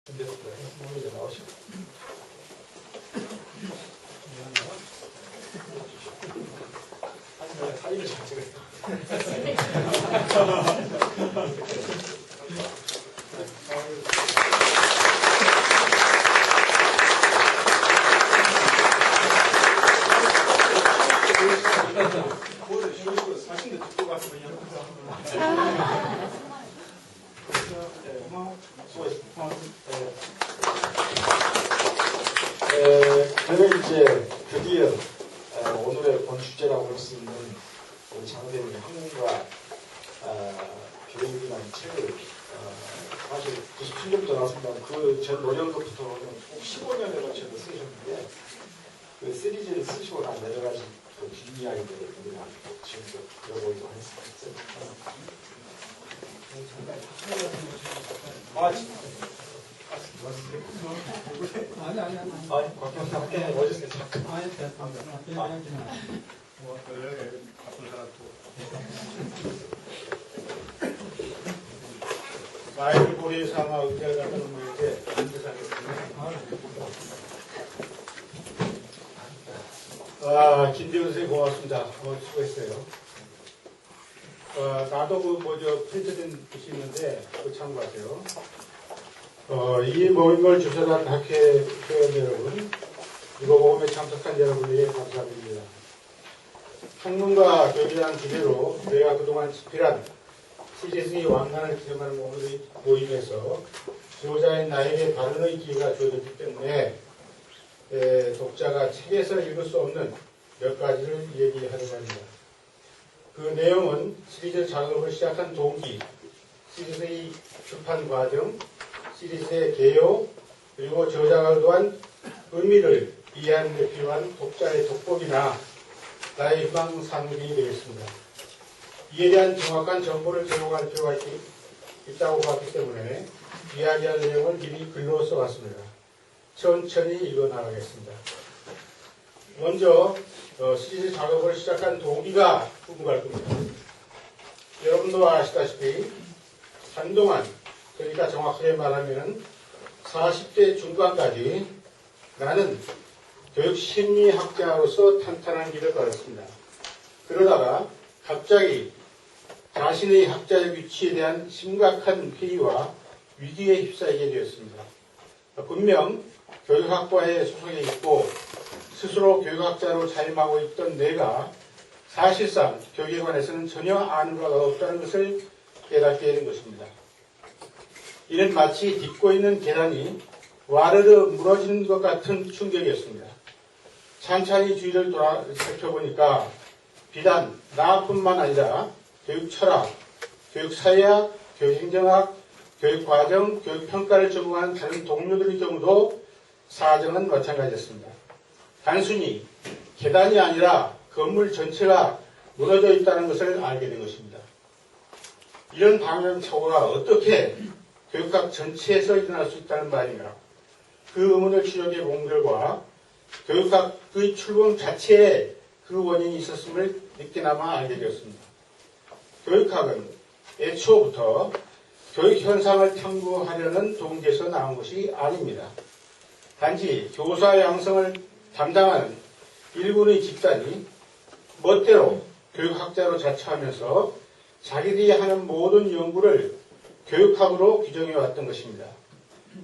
근데 이제 나오시고. 사진을 잘 찍었어. 사진도 찍고 갔으면 그러면 이제 드디어 오늘의 본 주제라고 할 수 있는 우리 장대님의 학문과 교육이라는 책을 사실 97년부터 나왔습니다. 그 전 노령부터 15년에 걸쳐서 쓰셨는데 그 시리즈를 쓰시고 난 여러 가지 그 뒷이야기들을 우리가 지금도 들어보기로 했습니다. 아니, 곽경남 멋있어요. 마이클 고리 상하 의자 같은 분에게 안대상했습니다. 김대훈 선생님 고맙습니다. 수고했어요. 나도 프린트된 글씨 있는데 그거 참고하세요. 이 모인 걸 주선한 학회 회원 여러분, 이거 모임에 참석한 여러분에게 감사드립니다. 학문과 교육이라는 주제로 저희가 그동안 집필한 CGS의 왕관을 기념하는 오늘의 모임에서 지도자인 나에게 발언의 기회가 주어졌기 때문에 독자가 책에서 읽을 수 없는 몇 가지를 얘기하려고 합니다. 그 내용은 시리즈 작업을 시작한 동기, 시리즈의 출판 과정, 시리즈의 개요, 그리고 저자가 의도한 의미를 이해하는 데 필요한 독자의 독보기나 나의 희망 상징이 되겠습니다. 이에 대한 정확한 정보를 제공할 필요가 있다고 봤기 때문에 이야기할 내용을 미리 글로 써왔습니다. 천천히 읽어나가겠습니다. 먼저 시리즈 작업을 시작한 동기가 궁금할 겁니다. 여러분도 아시다시피 한동안, 그러니까 정확하게 말하면 40대 중반까지 나는 교육심리학자로서 탄탄한 길을 걸었습니다. 그러다가 갑자기 자신의 학자적 위치에 대한 심각한 회의와 위기에 휩싸이게 되었습니다. 분명 교육학과에 소속해 있고 스스로 교육학자로 자임하고 있던 내가 사실상 교육에 관해서는 전혀 아는 바가 없다는 것을 깨닫게 된 것입니다. 이는 마치 딛고 있는 계단이 와르르 무너지는 것 같은 충격이었습니다. 찬찬히 주위를 살펴보니까 비단 나뿐만 아니라 교육 철학, 교육 사회학, 교육 행정학, 교육 과정, 교육 평가를 전공하는 다른 동료들의 경우도 사정은 마찬가지였습니다. 단순히 계단이 아니라 건물 전체가 무너져 있다는 것을 알게 된 것입니다. 이런 방향착오가 어떻게 교육학 전체에서 일어날 수 있다는 말인가? 그 의문을 추적해 본 결과 교육학의 출범 자체에 그 원인이 있었음을 늦게나마 알게 되었습니다. 교육학은 애초부터 교육 현상을 탐구하려는 동기에서 나온 것이 아닙니다. 단지 교사 양성을 담당하는 일군의 집단이 멋대로 교육학자로 자처하면서 자기들이 하는 모든 연구를 교육학으로 규정해왔던 것입니다.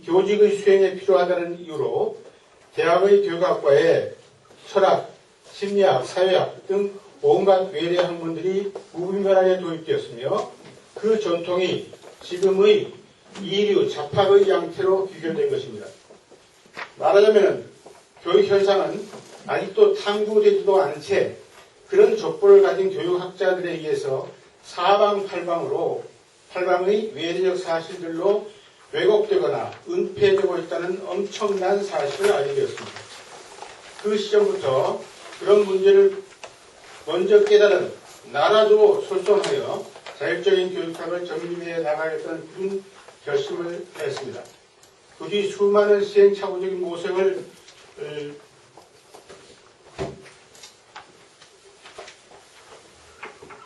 교직의 수행에 필요하다는 이유로 대학의 교육학과에 철학, 심리학, 사회학 등 온갖 외래 학문들이 무분별하게 도입되었으며 그 전통이 지금의 이류, 잡학의 양태로 귀결된 것입니다. 말하자면 교육 현상은 아직도 탐구되지도 않은 채 그런 족보를 가진 교육학자들에 의해서 사방팔방의 외래적 사실들로 왜곡되거나 은폐되고 있다는 엄청난 사실을 알게 되었습니다. 그 시점부터 그런 문제를 먼저 깨달은 나라도 솔선하여 자율적인 교육학을 정립해 나가겠다는 큰 결심을 했습니다. 그 뒤 수많은 시행착오적인 모색을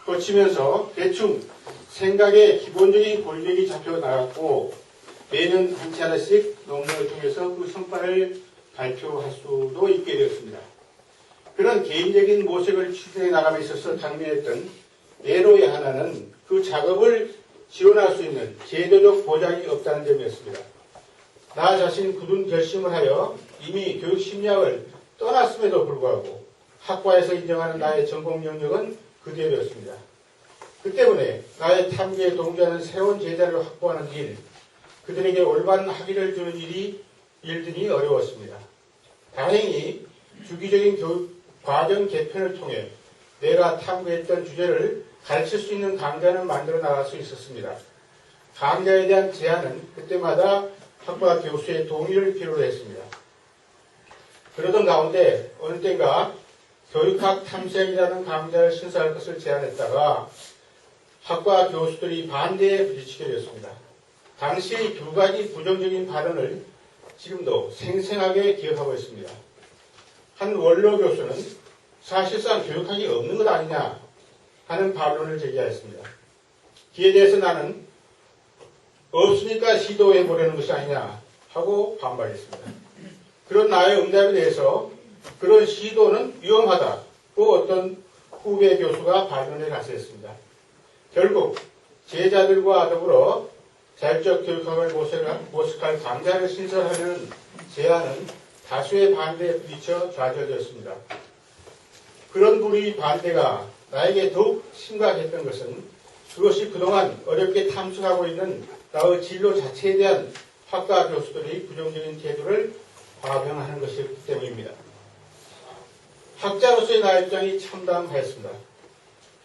거치면서 대충 생각의 기본적인 골격이 잡혀 나갔고 매년 한 차례씩 논문을 통해서 그 성과를 발표할 수도 있게 되었습니다. 그런 개인적인 모색을 추진해 나감에 있어서 당면했던 예로의 하나는 그 작업을 지원할 수 있는 제도적 보장이 없다는 점이었습니다. 나 자신 굳은 결심을 하여 이미 교육 심리학을 떠났음에도 불구하고 학과에서 인정하는 나의 전공 영역은 그대로였습니다. 그 때문에 나의 탐구에 동조하는 새로운 제자를 확보하는 일, 그들에게 올바른 학위를 주는 일들이 어려웠습니다. 다행히 주기적인 교육 과정 개편을 통해 내가 탐구했던 주제를 가르칠 수 있는 강좌를 만들어 나갈 수 있었습니다. 강좌에 대한 제안은 그때마다 학과 교수의 동의를 필요로 했습니다. 그러던 가운데 어느 때인가 교육학 탐색이라는 강좌를 신설할 것을 제안했다가 학과 교수들이 반대에 부딪히게 되었습니다. 당시 두 가지 부정적인 발언을 지금도 생생하게 기억하고 있습니다. 한 원로 교수는 사실상 교육학이 없는 것 아니냐 하는 반론을 제기하였습니다. 이에 대해서 나는 없으니까 시도해보려는 것이 아니냐 하고 반박했습니다. 그런 나의 응답에 대해서 그런 시도는 위험하다고 어떤 후배 교수가 반론에 나섰습니다. 결국 제자들과 더불어 자율적 교육학을 모색할 강좌를 신설하려는 제안은 다수의 반대에 부딪혀 좌절되었습니다. 그런 불의 반대가 나에게 더욱 심각했던 것은 그것이 그동안 어렵게 탐색하고 있는 나의 진로 자체에 대한 학과 교수들의 부정적인 태도를 과병하는 것이었기 때문입니다. 학자로서의 나의 입장이 참담하였습니다.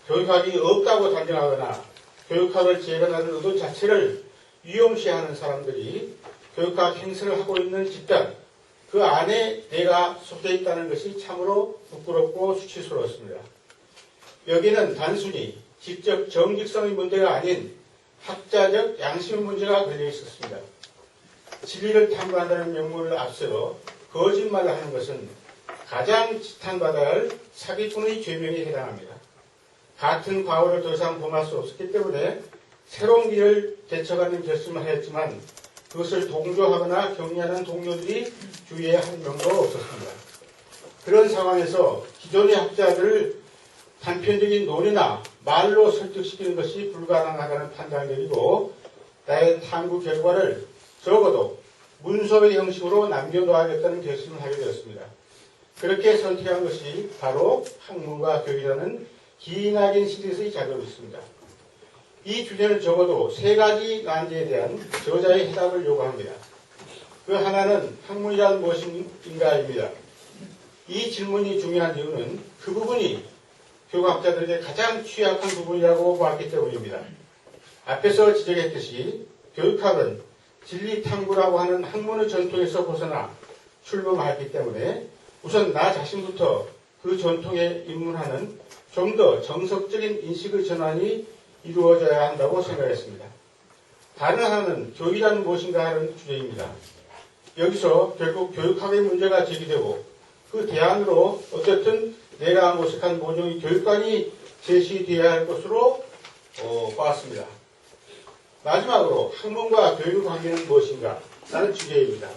교육학이 없다고 단정하거나 교육학을 재건하는 의도 자체를 위험시하는 사람들이 교육학 행사를 하고 있는 집단, 그 안에 내가 속해 있다는 것이 참으로 부끄럽고 수치스러웠습니다. 여기는 단순히 직접 정직성의 문제가 아닌 학자적 양심의 문제가 걸려 있었습니다. 진리를 탐구한다는 명분을 앞세워 거짓말을 하는 것은 가장 지탄받아야 할 사기꾼의 죄명에 해당합니다. 같은 과오를 더 이상 범할 수 없었기 때문에 새로운 길을 개척하는 결심을 하였지만 그것을 동조하거나 격려하는 동료들이 주위에 한 명도 없었습니다. 그런 상황에서 기존의 학자들을 단편적인 논의나 말로 설득시키는 것이 불가능하다는 판단을 내리고 나의 탐구 결과를 적어도 문서의 형식으로 남겨놓아야겠다는 결심을 하게 되었습니다. 그렇게 선택한 것이 바로 학문과 교육이라는 기나긴 시리즈의 작업이었습니다. 이 주제는 적어도 세 가지 난제에 대한 저자의 해답을 요구합니다. 그 하나는 학문이란 무엇인가입니다. 이 질문이 중요한 이유는 그 부분이 교육학자들에게 가장 취약한 부분이라고 보았기 때문입니다. 앞에서 지적했듯이 교육학은 진리 탐구라고 하는 학문의 전통에서 벗어나 출범하였기 때문에 우선 나 자신부터 그 전통에 입문하는 좀 더 정석적인 인식의 전환이 이루어져야 한다고 생각했습니다. 다른 하나는 교육이란 무엇인가 하는 주제입니다. 여기서 결국 교육학의 문제가 제기되고 그 대안으로 어쨌든 내가 모색한 모종의 교육관이 제시되어야 할 것으로 보았습니다. 마지막으로 학문과 교육의 관계는 무엇인가 라는 주제입니다.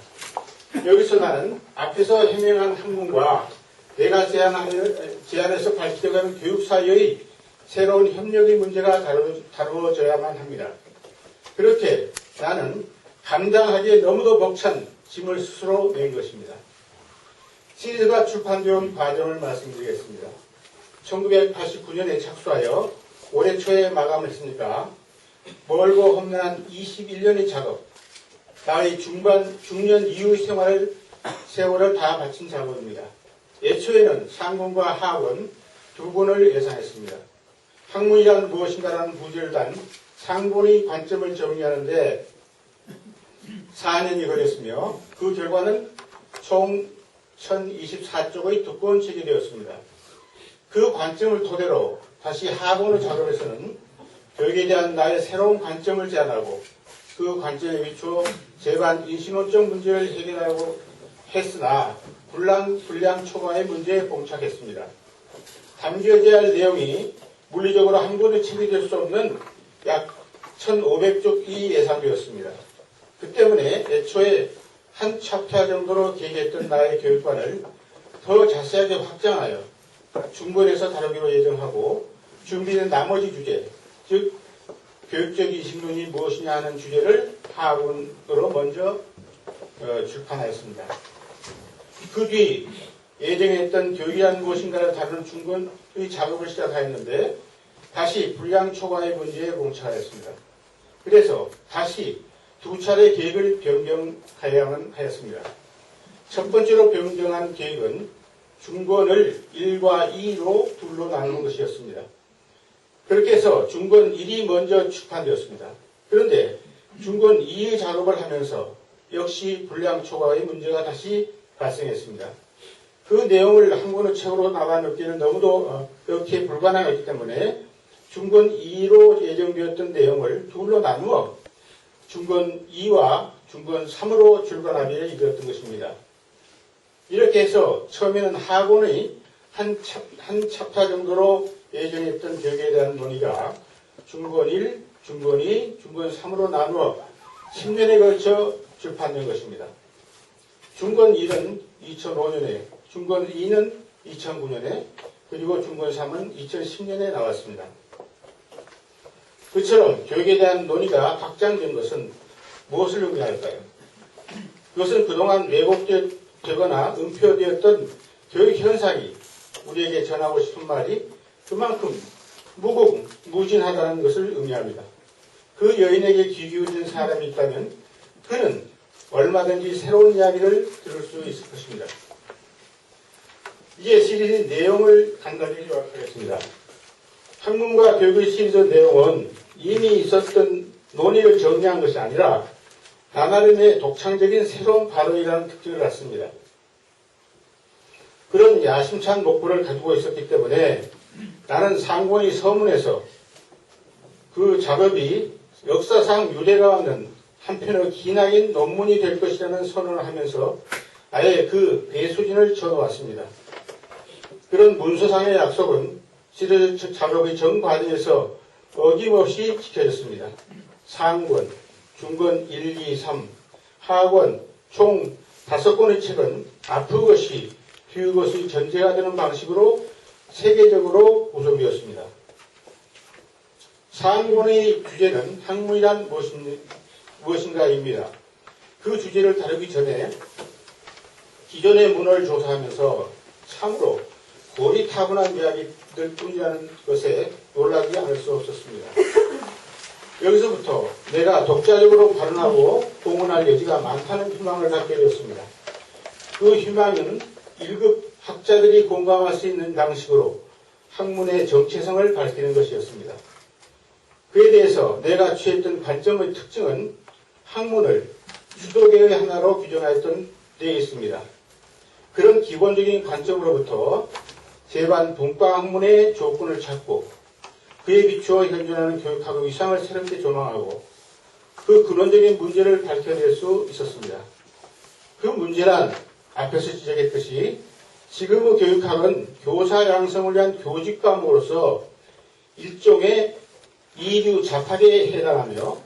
여기서 나는 앞에서 해명한 학문과 내가 제안해서 밝혀가는 교육 사이의 새로운 협력의 문제가 다루어져야만 합니다. 그렇게 나는 감당하기에 너무도 벅찬 짐을 스스로 낸 것입니다. 시리즈가 출판되온 과정을 말씀드리겠습니다. 1989년에 착수하여 올해 초에 마감을 했으니까 멀고 험난한 21년의 작업, 나의 중년 이후의 세월을 다 바친 작업입니다. 애초에는 상권과 하원 두 권을 예상했습니다. 학문이란 무엇인가라는 부제를 단 상본의 관점을 정리하는데 4년이 걸렸으며 그 결과는 총 1024쪽의 두꺼운 책이 되었습니다. 그 관점을 토대로 다시 하본의 작업에서는 교육에 대한 나의 새로운 관점을 제안하고 그 관점에 비추어 재반 인신론적 문제를 해결하려고 했으나 불량 초과의 문제에 봉착했습니다. 담겨져야 할 내용이 물리적으로 한 권의 책이 될 수 없는 약 1500쪽이 예상되었습니다. 그 때문에 애초에 한 챕터 정도로 계획했던 나의 교육관을 더 자세하게 확장하여 중본에서 다루기로 예정하고 준비된 나머지 주제, 즉 교육적 이식론이 무엇이냐 하는 주제를 하학원으로 먼저 출판하였습니다. 그 뒤 예정했던 교육이란 무엇인가를 다루는 중본의 작업을 시작하였는데 다시 불량 초과의 문제에 봉착하였습니다. 그래서 다시 두 차례 계획을 변경하여야만 하였습니다. 첫 번째로 변경한 계획은 중본을 1과 2로 둘로 나누는 것이었습니다. 그렇게 해서 중본 1이 먼저 출판되었습니다. 그런데 중본 2의 작업을 하면서 역시 불량 초과의 문제가 다시 발생했습니다. 그 내용을 한 권의 책으로 나눠놓기는 너무도 그렇게 불가능했기 때문에 중본 2로 예정되었던 내용을 둘로 나누어 중본 2와 중본 3으로 출간하기를 이르렀던 것입니다. 이렇게 해서 처음에는 학원의 한 챕터 정도로 예정했던 교육에 대한 논의가 중본 1, 중본 2, 중본 3으로 나누어 10년에 걸쳐 출판된 것입니다. 중본 1은 2005년에, 중본 2는 2009년에, 그리고 중본 3은 2010년에 나왔습니다. 그처럼 교육에 대한 논의가 확장된 것은 무엇을 의미할까요? 그것은 그동안 왜곡되거나 음표되었던 교육 현상이 우리에게 전하고 싶은 말이 그만큼 무궁무진하다는 것을 의미합니다. 그 여인에게 귀 기울이는 사람이 있다면 그는 얼마든지 새로운 이야기를 들을 수 있을 것입니다. 이제 시리즈 내용을 간단히 요약하겠습니다. 학문과 교육의 시리즈 내용은 이미 있었던 논의를 정리한 것이 아니라 나나름의 독창적인 새로운 발언이라는 특징을 갖습니다. 그런 야심찬 목표를 가지고 있었기 때문에 나는 상권의 서문에서 그 작업이 역사상 유례가 없는 한편의 기나긴 논문이 될 것이라는 선언을 하면서 아예 그 배수진을 쳐놓았습니다. 그런 문서상의 약속은 시리즈 작업의 전 과정에서 어김없이 지켜졌습니다. 상권, 중권 1, 2, 3, 하권 총 5권의 책은 아프것이 비우것의 전제가 되는 방식으로 세계적으로 구성되었습니다. 상권의 주제는 학문이란 무엇인가입니다. 그 주제를 다루기 전에 기존의 문헌을 조사하면서 참으로 고리타분한 이야기들 뿐이라는 것에 놀라지 않을 수 없었습니다. 여기서부터 내가 독자적으로 발언하고 공헌할 여지가 많다는 희망을 갖게 되었습니다. 그 희망은 1급 학자들이 공감할 수 있는 방식으로 학문의 정체성을 밝히는 것이었습니다. 그에 대해서 내가 취했던 관점의 특징은 학문을 수도계의 하나로 규정하였던 데 있습니다. 그런 기본적인 관점으로부터 제반 분과학문의 조건을 찾고 그에 비추어 현존하는 교육학의 위상을 새롭게 조망하고 그 근원적인 문제를 밝혀낼 수 있었습니다. 그 문제란 앞에서 지적했듯이 지금의 교육학은 교사 양성을 위한 교직 과목으로서 일종의 이류 잡학에 해당하며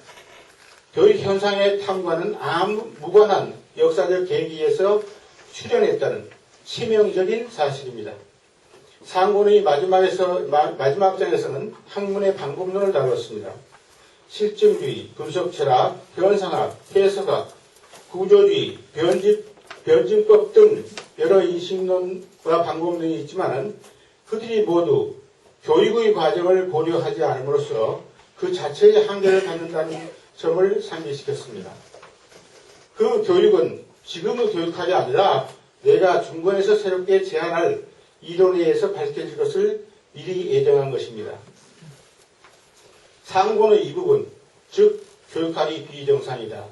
교육 현상의 탐구하는 아무 무관한 역사적 계기에서 출현했다는 치명적인 사실입니다. 상권의 마지막 장에서는 학문의 방법론을 다루었습니다. 실증주의, 분석철학, 현상학, 해석학, 구조주의, 변증법 등 여러 인식론과 방법론이 있지만 그들이 모두 교육의 과정을 고려하지 않음으로써 그 자체의 한계를 갖는다는 점을 상기시켰습니다. 그 교육은 지금의 교육학이 아니라 내가 중권에서 새롭게 제안할 이론에 의해서 밝혀질 것을 미리 예정한 것입니다. 상권의 이 부분, 즉 교육학이 비정상이다.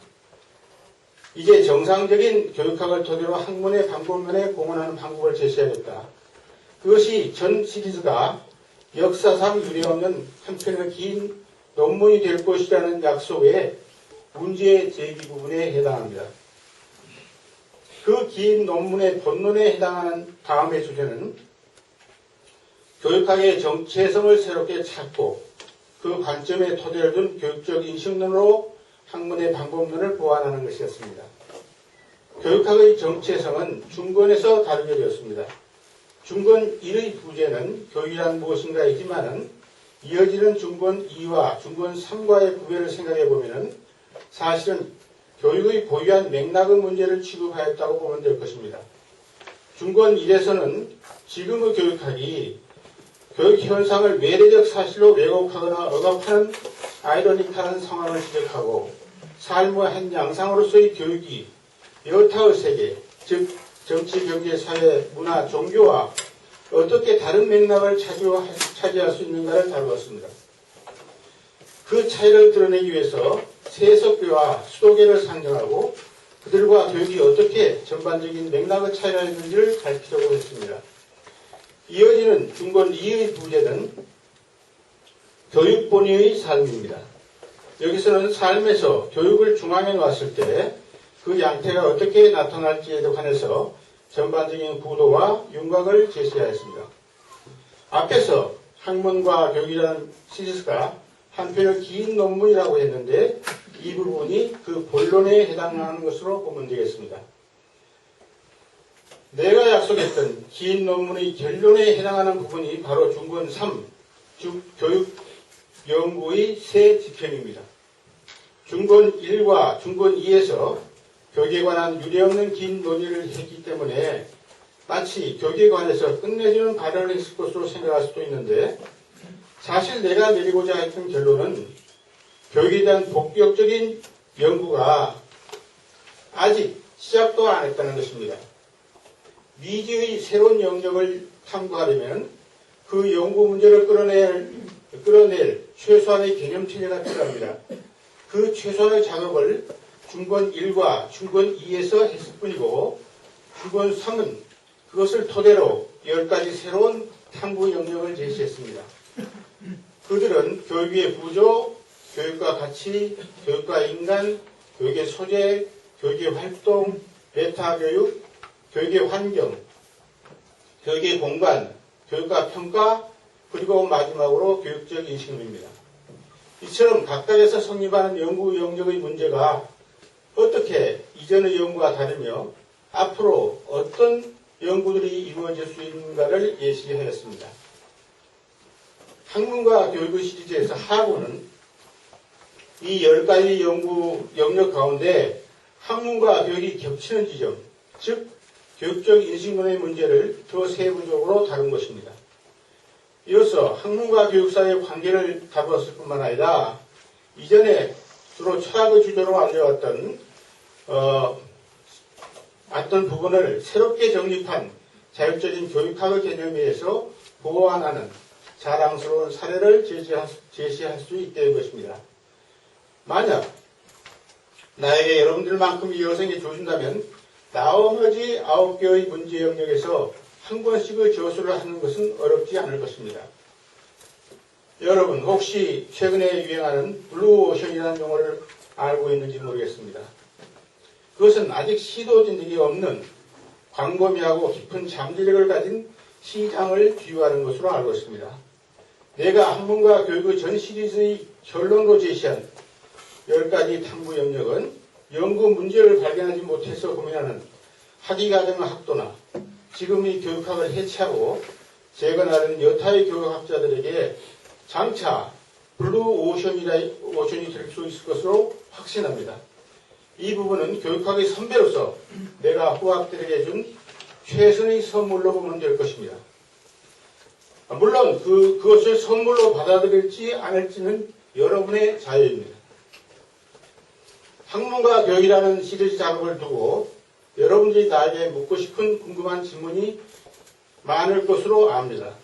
이제 정상적인 교육학을 토대로 학문의 방법론에 공헌하는 방법을 제시하겠다. 그것이 전 시리즈가 역사상 유례없는 한편의 긴 논문이 될 것이라는 약속의 문제 제기 부분에 해당합니다. 그 긴 논문의 본론에 해당하는 다음의 주제는 교육학의 정체성을 새롭게 찾고 그 관점에 토대를 둔 교육적 인식론으로 학문의 방법론을 보완하는 것이었습니다. 교육학의 정체성은 중권에서 다루게 되었습니다. 중권 1의 부제는 교육이란 무엇인가이지만은 이어지는 중권 2와 중권 3과의 구별을 생각해 보면은 사실은 교육의 고유한 맥락의 문제를 취급하였다고 보면 될 것입니다. 중권 1에서는 지금의 교육학이 교육 현상을 외래적 사실로 왜곡하거나 억압하는 아이러니컬한 상황을 지적하고 삶의 한 양상으로서의 교육이 여타의 세계, 즉 정치, 경제, 사회, 문화, 종교와 어떻게 다른 맥락을 차지할 수 있는가를 다루었습니다. 그 차이를 드러내기 위해서 세속교와 수도계를 상정하고 그들과 교육이 어떻게 전반적인 맥락의 차이가 있는지를 밝히려고 했습니다. 이어지는 중권 2의 부제는 교육 본위의 삶입니다. 여기서는 삶에서 교육을 중앙에 놨을 때 그 양태가 어떻게 나타날지에 관해서 전반적인 구도와 윤곽을 제시하였습니다. 앞에서 학문과 교육이라는 시리즈가 한편의 긴 논문이라고 했는데 이 부분이 그 본론에 해당하는 것으로 보면 되겠습니다. 내가 약속했던 긴 논문의 결론에 해당하는 부분이 바로 중권 3, 즉 교육 연구의 세 지편입니다. 중권 1과 중권 2에서 교육에 관한 유례없는 긴 논의를 했기 때문에 마치 교육에 관해서 끝내주는 발언을 했을 것으로 생각할 수도 있는데 사실 내가 내리고자 했던 결론은 교육에 대한 본격적인 연구가 아직 시작도 안 했다는 것입니다. 미지의 새로운 영역을 탐구하려면 그 연구 문제를 끌어낼 최소한의 개념 체계가 필요합니다. 그 최소한의 작업을 중권 1과 중권 2에서 했을 뿐이고 중권 3은 그것을 토대로 10가지 새로운 탐구 영역을 제시했습니다. 그들은 교육의 구조, 교육과 가치, 교육과 인간, 교육의 소재, 교육의 활동, 메타교육, 교육의 환경, 교육의 공간, 교육과 평가, 그리고 마지막으로 교육적 인식론입니다. 이처럼 각각에서 성립하는 연구 영역의 문제가 어떻게 이전의 연구와 다르며 앞으로 어떤 연구들이 이루어질 수 있는가를 예시하였습니다. 학문과 교육의 시리즈에서 하고는 이 10가지 연구 영역 가운데 학문과 교육이 겹치는 지점, 즉 교육적 인식론의 문제를 더 세부적으로 다룬 것입니다. 이로써 학문과 교육 사이의 관계를 다루었을 뿐만 아니라 이전에 주로 철학의 주제로 알려왔던 어떤 부분을 새롭게 정립한 자율적인 교육학의 개념에 의해서 보완하는 자랑스러운 사례를 제시할 수 있게 된 것입니다. 만약 나에게 여러분들만큼 여성이 주신다면 나머지 9개의 문제 영역에서 한 권씩의 저수를 하는 것은 어렵지 않을 것입니다. 여러분 혹시 최근에 유행하는 블루오션이라는 용어를 알고 있는지 모르겠습니다. 그것은 아직 시도된 적이 없는 광범위하고 깊은 잠재력을 가진 시장을 비유하는 것으로 알고 있습니다. 내가 학문과 교육의 전 시리즈의 결론으로 제시한 10가지 탐구 영역은 연구 문제를 발견하지 못해서 고민하는 학위과정의 학도나 지금의 교육학을 해체하고 재건하는 여타의 교육학자들에게 장차 블루오션이 될 수 있을 것으로 확신합니다. 이 부분은 교육학의 선배로서 내가 후학들에게 준 최선의 선물로 보면 될 것입니다. 물론 그것을 선물로 받아들일지 않을지는 여러분의 자유입니다. 학문과 교육이라는 시리즈 작업을 두고 여러분들이 나에게 묻고 싶은 궁금한 질문이 많을 것으로 압니다.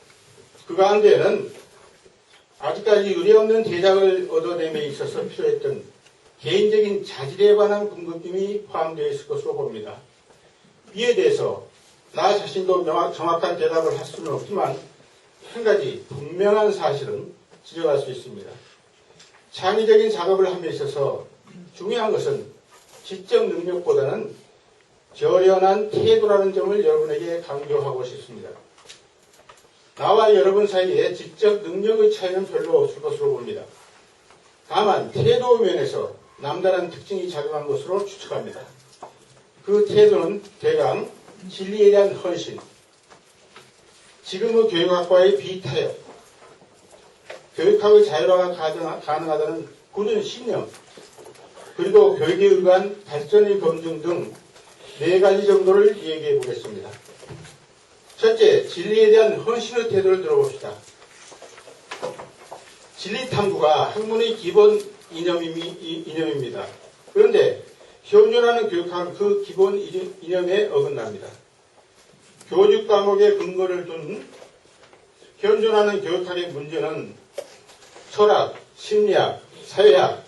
그 가운데에는 아직까지 의뢰없는 대작을 얻어냄에 있어서 필요했던 개인적인 자질에 관한 궁금증이 포함되어 있을 것으로 봅니다. 이에 대해서 나 자신도 정확한 대답을 할 수는 없지만 한 가지 분명한 사실은 지적할 수 있습니다. 창의적인 작업을 함에 있어서 중요한 것은 지적 능력보다는 결연한 태도라는 점을 여러분에게 강조하고 싶습니다. 나와 여러분 사이에 지적 능력의 차이는 별로 없을 것으로 봅니다. 다만 태도 면에서 남다른 특징이 작용한 것으로 추측합니다. 그 태도는 대강 진리에 대한 헌신, 지금의 교육학과의 비타협, 교육학의 자율화가 가능하다는 굳은 신념, 그리고 교육에 의한 발전의 검증 등 4가지 정도를 얘기해 보겠습니다. 첫째, 진리에 대한 헌신의 태도를 들어봅시다. 진리 탐구가 학문의 기본 이념입니다. 그런데 현존하는 교육학은 그 기본 이념에 어긋납니다. 교직 과목의 근거를 둔 현존하는 교육학의 문제는 철학, 심리학, 사회학,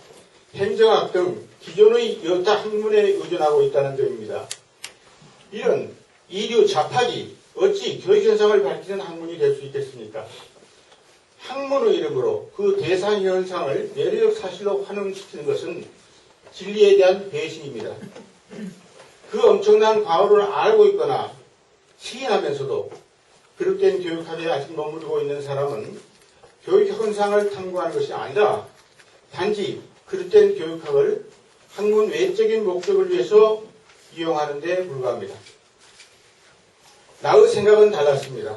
행정학 등 기존의 여타 학문에 의존하고 있다는 점입니다. 이런 이류 잡학이 어찌 교육현상을 밝히는 학문이 될 수 있겠습니까? 학문의 이름으로 그 대상 현상을 내려적 사실로 환원시키는 것은 진리에 대한 배신입니다. 그 엄청난 과오를 알고 있거나 시인하면서도 그릇된 교육학에 아직 머무르고 있는 사람은 교육 현상을 탐구하는 것이 아니라 단지 그릇된 교육학을 학문 외적인 목적을 위해서 이용하는 데 불과합니다. 나의 생각은 달랐습니다.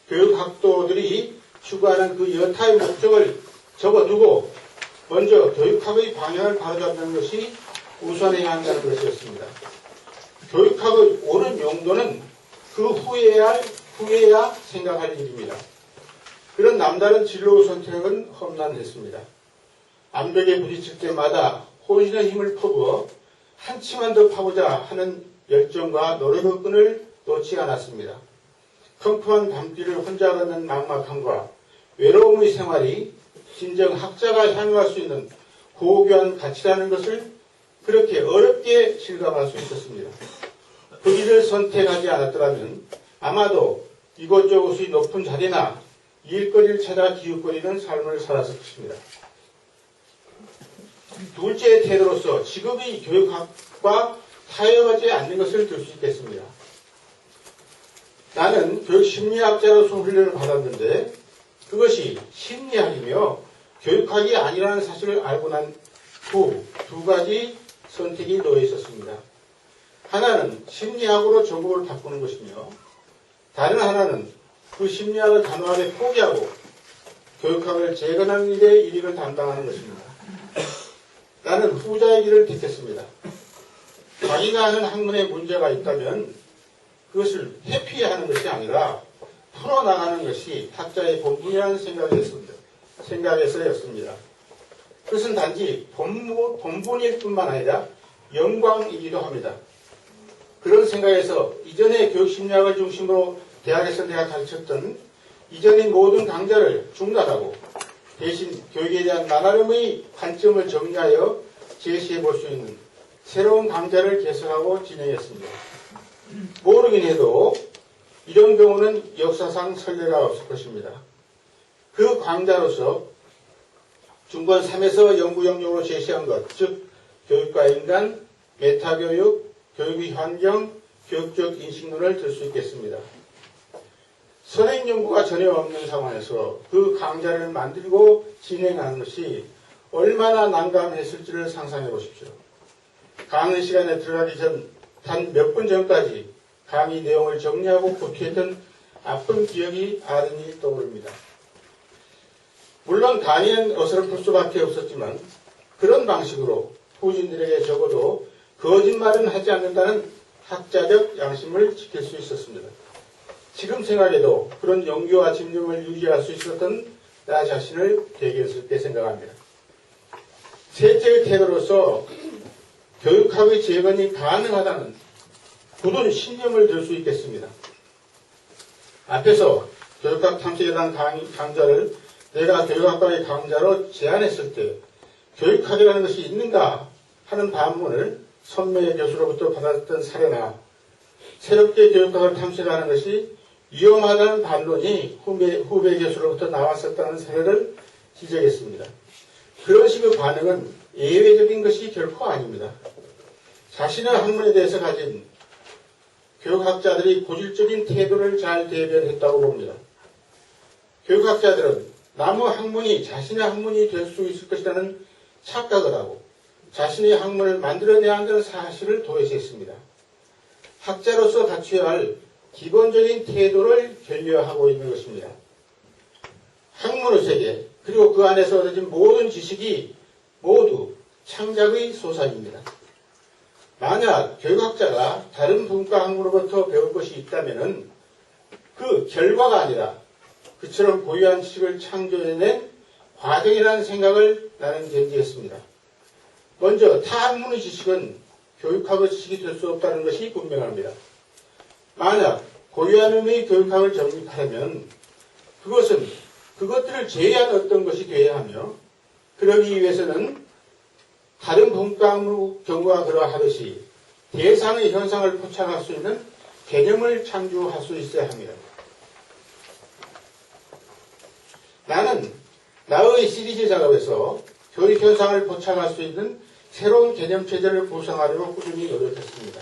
교육학도들이 추구하는 그 여타의 목적을 접어두고 먼저 교육학의 방향을 바로잡는 것이 우선해야 한다는 것이었습니다. 교육학의 옳은 용도는 그 후에야 생각할 일입니다. 그런 남다른 진로 선택은 험난했습니다. 암벽에 부딪힐 때마다 혼신의 힘을 퍼부어 한치만 더 파고자 하는 열정과 노력의 끈을 놓지 않았습니다. 컴컴한 밤길을 혼자 걷는 막막함과 외로움의 생활이 진정 학자가 향유할 수 있는 고귀한 가치라는 것을 그렇게 어렵게 실감할 수 있었습니다. 그 길을 선택하지 않았더라면 아마도 이곳저곳의 높은 자리나 일거리를 찾아 기웃거리는 삶을 살았을 것입니다. 둘째 태도로서 직업의 교육학과 타협하지 않는 것을 들 수 있겠습니다. 나는 교육심리학자로서 훈련을 받았는데 그것이 심리학이며 교육학이 아니라는 사실을 알고 난 후 2가지 선택이 놓여 있었습니다. 하나는 심리학으로 전공을 바꾸는 것이며 다른 하나는 그 심리학을 단호하게 포기하고 교육학을 재건하는 일에 일익을 담당하는 것입니다. 나는 후자의 길을 택했습니다. 자기가 하는 학문에 문제가 있다면 그것을 회피하는 것이 아니라 풀어나가는 것이 학자의 본분이라는 생각에서였습니다. 그것은 단지 본분일 뿐만 아니라 영광이기도 합니다. 그런 생각에서 이전에 교육심리학을 중심으로 대학에서 내가 가르쳤던 이전의 모든 강좌를 중단하고 대신 교육에 대한 나름의 관점을 정리하여 제시해 볼 수 있는 새로운 강좌를 개설하고 진행했습니다. 모르긴 해도 이런 경우는 역사상 선례가 없을 것입니다. 그 강좌로서 중권 3에서 연구 영역으로 제시한 것, 즉 교육과 인간, 메타교육, 교육의 환경, 교육적 인식론을 들 수 있겠습니다. 선행 연구가 전혀 없는 상황에서 그 강좌를 만들고 진행하는 것이 얼마나 난감했을지를 상상해 보십시오. 강의 시간에 들어가기 전 단 몇 분 전까지 강의 내용을 정리하고 고피했던 아픈 기억이 아른히 떠오릅니다. 물론 강의는 어설플 수밖에 없었지만 그런 방식으로 후진들에게 적어도 거짓말은 하지 않는다는 학자적 양심을 지킬 수 있었습니다. 지금 생각해도 그런 용기와 집념을 유지할 수 있었던 나 자신을 대견스럽게 생각합니다. 셋째의 태도로서 교육학의 재건이 가능하다는 굳은 신념을 들 수 있겠습니다. 앞에서 교육학 탐색에 대한 강좌를 내가 교육학과의 강좌로 제안했을 때 교육학이라는 것이 있는가 하는 반문을 선배 교수로부터 받았던 사례나 새롭게 교육학을 탐색하는 것이 위험하다는 반론이 후배 교수로부터 나왔었다는 사례를 지적했습니다. 그런 식의 반응은 예외적인 것이 결코 아닙니다. 자신의 학문에 대해서 가진 교육학자들이 고질적인 태도를 잘 대변했다고 봅니다. 교육학자들은 남의 학문이 자신의 학문이 될 수 있을 것이라는 착각을 하고 자신의 학문을 만들어내야 한다는 사실을 도외시했습니다. 학자로서 갖춰야 할 기본적인 태도를 결여하고 있는 것입니다. 학문의 세계, 그리고 그 안에서 얻어진 모든 지식이 모두 창작의 소산입니다. 만약 교육학자가 다른 분과 학문으로부터 배울 것이 있다면 그 결과가 아니라 그처럼 고유한 지식을 창조해낸 과정이라는 생각을 나는 견지했습니다. 먼저 타 학문의 지식은 교육학의 지식이 될 수 없다는 것이 분명합니다. 만약 고유한 의미의 교육학을 정립하려면 그것은 그것들을 제외한 어떤 것이 되어야 하며, 그러기 위해서는 다른 분과학의 경우가 그러하듯이 대상의 현상을 포착할 수 있는 개념을 창조할 수 있어야 합니다. 나는 나의 시리즈 작업에서 교육 현상을 포착할 수 있는 새로운 개념 체제를 구성하려고 꾸준히 노력했습니다.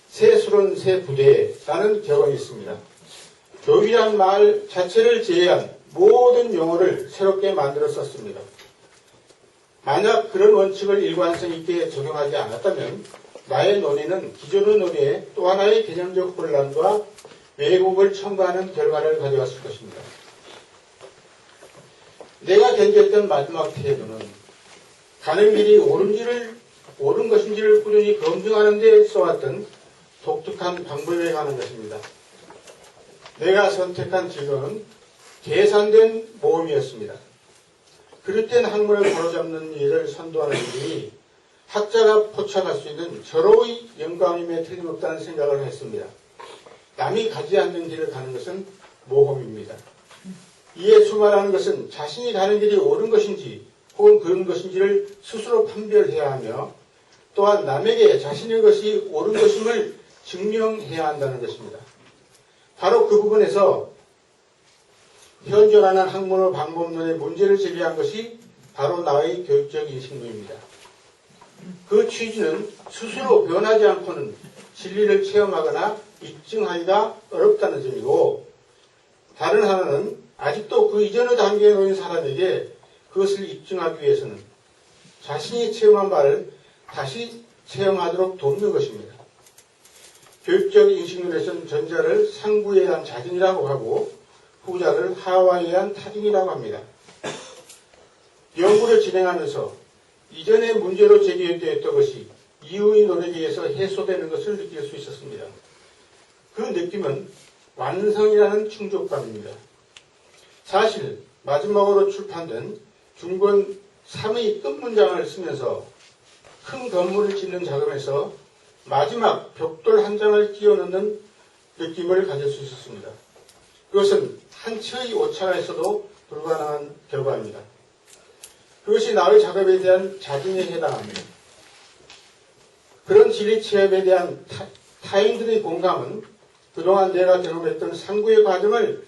새 수론 새 부대라는 격언이 있습니다. 교육이란 말 자체를 제외한 모든 용어를 새롭게 만들어 썼습니다. 만약 그런 원칙을 일관성 있게 적용하지 않았다면 나의 논의는 기존의 논의에 또 하나의 개념적 혼란과 왜곡을 첨가하는 결과를 가져왔을 것입니다. 내가 견지했던 마지막 태도는 가는 길이 옳은 것인지를 꾸준히 검증하는 데 써왔던 독특한 방법에 관한 것입니다. 내가 선택한 진로는 계산된 모험이었습니다. 그릇된 학문을 바로잡는 일을 선도하는 일이 학자가 포착할 수 있는 절호의 영광임에 틀림없다는 생각을 했습니다. 남이 가지 않는 길을 가는 것은 모험입니다. 이에 수말하는 것은 자신이 가는 길이 옳은 것인지 혹은 그런 것인지를 스스로 판별해야 하며, 또한 남에게 자신의 것이 옳은 것임을 증명해야 한다는 것입니다. 바로 그 부분에서 현존하는 학문의 방법론의 문제를 제기한 것이 바로 나의 교육적 인식론입니다. 그 취지는 스스로 변하지 않고는 진리를 체험하거나 입증하기가 어렵다는 점이고, 다른 하나는 아직도 그 이전의 단계에 놓인 사람에게 그것을 입증하기 위해서는 자신이 체험한 바를 다시 체험하도록 돕는 것입니다. 교육적 인식론에서는 전자를 상부에 의한 자증이라고 하고 후자를 하와에 의한 타증이라고 합니다. 연구를 진행하면서 이전의 문제로 제기되었던 것이 이후의 노력에 의해서 해소되는 것을 느낄 수 있었습니다. 그 느낌은 완성이라는 충족감입니다. 사실 마지막으로 출판된 중권 3의 끝문장을 쓰면서 큰 건물을 짓는 작업에서 마지막 벽돌 한 장을 끼워 넣는 느낌을 가질 수 있었습니다. 그것은 한 치의 오차가 있어도 불가능한 결과입니다. 그것이 나의 작업에 대한 자증에 해당합니다. 그런 진리 체험에 대한 타인들의 공감은 그동안 내가 경험했던 상구의 과정을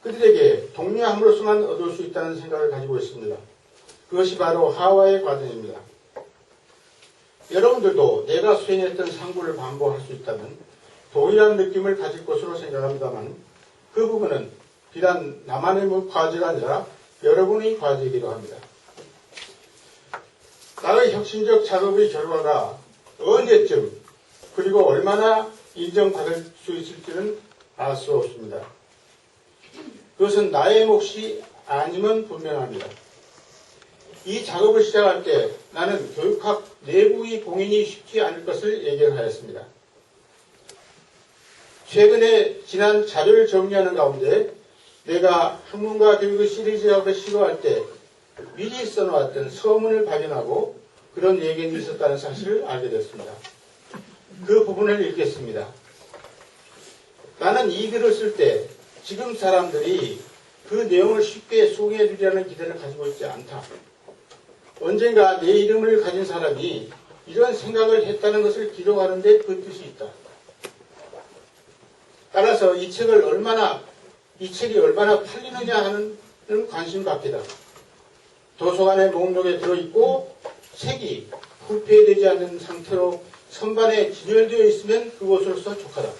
그들에게 독려함으로써만 얻을 수 있다는 생각을 가지고 있습니다. 그것이 바로 하와의 과정입니다. 여러분들도 내가 수행했던 상구를 반복할 수 있다면 동일한 느낌을 가질 것으로 생각합니다만, 그 부분은 비단 나만의 과제가 아니라 여러분의 과제이기도 합니다. 나의 혁신적 작업의 결과가 언제쯤 그리고 얼마나 인정받을 수 있을지는 알 수 없습니다. 그것은 나의 몫이 아니면 분명합니다. 이 작업을 시작할 때 나는 교육학 내부의 공인이 쉽지 않을 것을 예견하였습니다. 최근에 지난 자료를 정리하는 가운데 내가 학문과 교육의 시리즈 작업을 시도할 때 미리 써놓았던 서문을 발견하고 그런 예견이 있었다는 사실을 알게 됐습니다. 그 부분을 읽겠습니다. 나는 이 글을 쓸 때 지금 사람들이 그 내용을 쉽게 소개해 주리라는 기대를 가지고 있지 않다. 언젠가 내 이름을 가진 사람이 이런 생각을 했다는 것을 기록하는 데 그 뜻이 있다. 따라서 이 책이 얼마나 팔리느냐 하는 관심 밖이다. 도서관의 목록에 들어있고 책이 풀폐되지 않는 상태로 선반에 진열되어 있으면 그것으로서 족하다.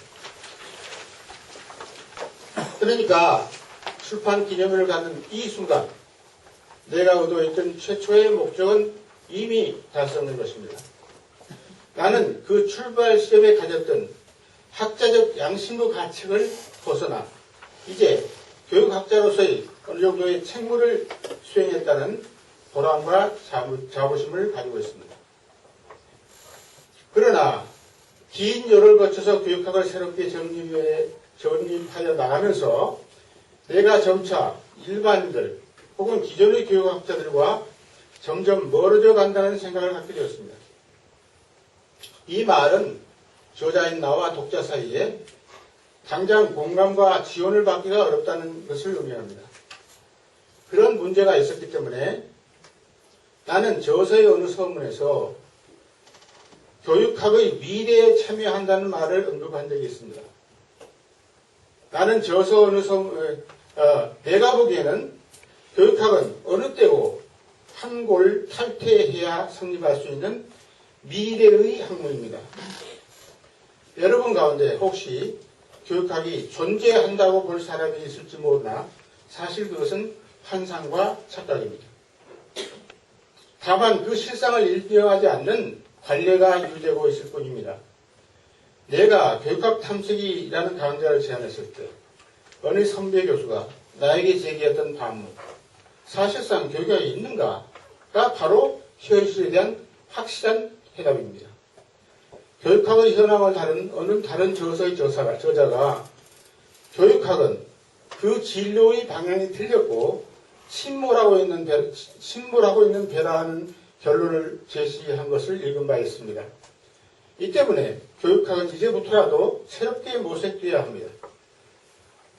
그러니까 출판 기념회를 갖는 이 순간 내가 의도했던 최초의 목적은 이미 달성된 것입니다. 나는 그 출발 시점에 가졌던 학자적 양심의 가책을 벗어나 이제 교육학자로서의 어느 정도의 책무를 수행했다는 보람과 자부심을 가지고 있습니다. 그러나 긴 열을 거쳐서 교육학을 새롭게 정립하여 나가면서 내가 점차 일반인들 혹은 기존의 교육학자들과 점점 멀어져 간다는 생각을 갖게 되었습니다. 이 말은 저자인 나와 독자 사이에 당장 공감과 지원을 받기가 어렵다는 것을 의미합니다. 그런 문제가 있었기 때문에 나는 저서의 어느 서문에서 교육학의 미래에 참여한다는 말을 언급한 적이 있습니다. 나는 저서 어느 내가 보기에는 교육학은 어느 때고 한골 탈퇴해야 성립할 수 있는 미래의 학문입니다. 여러분 가운데 혹시 교육학이 존재한다고 볼 사람이 있을지 모르나 사실 그것은 환상과 착각입니다. 다만 그 실상을 인정하지 않는 관례가 유지되고 있을 뿐입니다. 내가 교육학 탐색이라는 강좌를 제안했을 때 어느 선배 교수가 나에게 제기했던 반문, 사실상 교육학이 있는가가 바로 현실에 대한 확실한 해답입니다. 교육학의 현황을 다룬 어느 다른 저서의 저자가 교육학은 그 진로의 방향이 틀렸고 침몰하고 있는 배라는 결론을 제시한 것을 읽은 바 있습니다. 이 때문에 교육학은 이제부터라도 새롭게 모색되어야 합니다.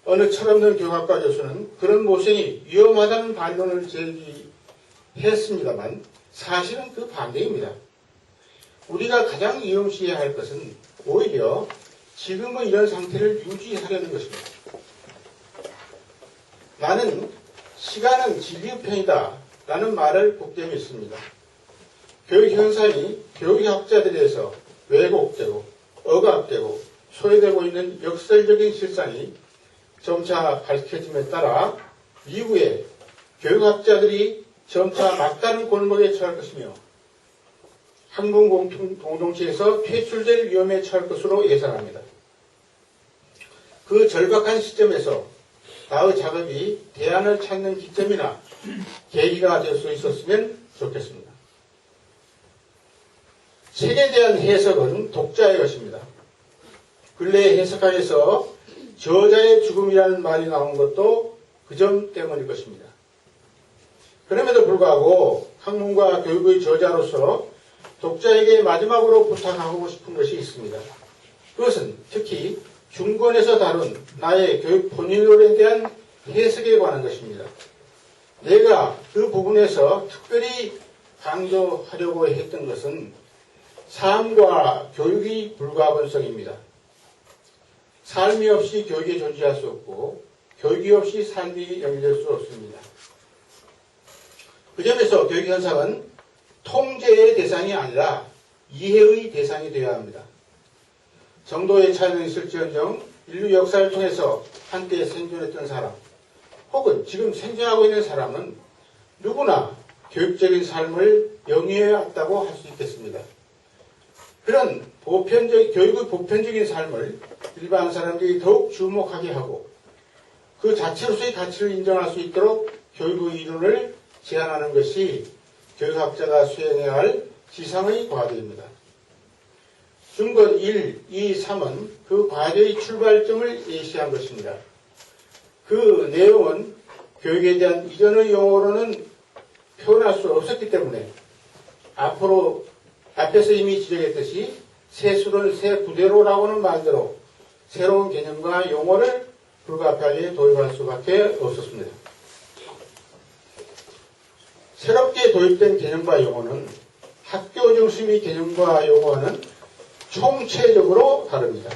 어느 철없는 교육학과 교수는 그런 모색이 위험하다는 반론을 제기했습니다만 사실은 그 반대입니다. 우리가 가장 위험시해야 할 것은 오히려 지금의 이런 상태를 유지하려는 것입니다. 나는 시간은 진리의 편이다 라는 말을 굳게 믿습니다. 교육 현상이 교육학자들에서 왜곡되고 억압되고 소외되고 있는 역설적인 실상이 점차 밝혀짐에 따라 이후에 교육학자들이 점차 막다른 골목에 처할 것이며 학문 공동체에서 퇴출될 위험에 처할 것으로 예상합니다. 그 절박한 시점에서 나의 작업이 대안을 찾는 기점이나 계기가 될 수 있었으면 좋겠습니다. 책에 대한 해석은 독자의 것입니다. 근래 해석학에서 저자의 죽음이라는 말이 나온 것도 그 점 때문일 것입니다. 그럼에도 불구하고 학문과 교육의 저자로서 독자에게 마지막으로 부탁하고 싶은 것이 있습니다. 그것은 특히 중권에서 다룬 나의 교육 본인론에 대한 해석에 관한 것입니다. 내가 그 부분에서 특별히 강조하려고 했던 것은 삶과 교육의 불가분성입니다. 삶이 없이 교육이 존재할 수 없고 교육이 없이 삶이 연결될 수 없습니다. 그 점에서 교육 현상은 통제의 대상이 아니라 이해의 대상이 되어야 합니다. 정도의 차이는 있을지언정 인류 역사를 통해서 한때 생존했던 사람 혹은 지금 생존하고 있는 사람은 누구나 교육적인 삶을 영위해왔다고 할 수 있겠습니다. 그런 교육의 보편적인 삶을 일반 사람들이 더욱 주목하게 하고 그 자체로서의 가치를 인정할 수 있도록 교육의 이론을 제안하는 것이 교육학자가 수행해야 할 지상의 과제입니다. 중권 1, 2, 3은 그 과제의 출발점을 예시한 것입니다. 그 내용은 교육에 대한 이전의 용어로는 표현할 수 없었기 때문에 앞에서 이미 지적했듯이 새 수를 새 부대로라고는 말대로 새로운 개념과 용어를 불가피하게 도입할 수밖에 없었습니다. 새롭게 도입된 개념과 용어는 학교 중심의 개념과 용어는 총체적으로 다릅니다.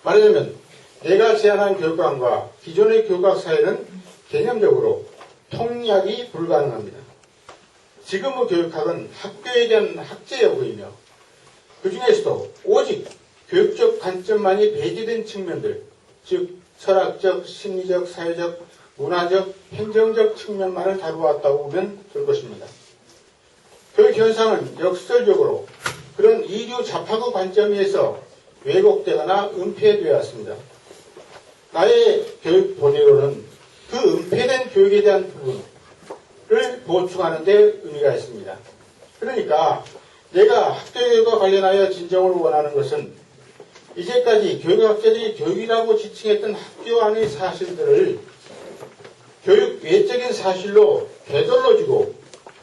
말하자면 내가 제안한 교육관과 기존의 교육학 사이는 개념적으로 통약이 불가능합니다. 지금의 교육학은 학교에 대한 학제여고이며 그 중에서도 오직 교육적 관점만이 배제된 측면들, 즉 철학적, 심리적, 사회적, 문화적, 행정적 측면만을 다루어왔다고 보면 될 것입니다. 교육 교육 현상은 역설적으로 그런 이류 잡학의 관점에서 왜곡되거나 은폐되어 왔습니다. 나의 교육 본의로는 그 은폐된 교육에 대한 부분을 보충하는 데 의미가 있습니다. 그러니까 내가 학교교육과 관련하여 진정을 원하는 것은 이제까지 교육학자들이 교육이라고 지칭했던 학교 안의 사실들을 교육 외적인 사실로 되돌려주고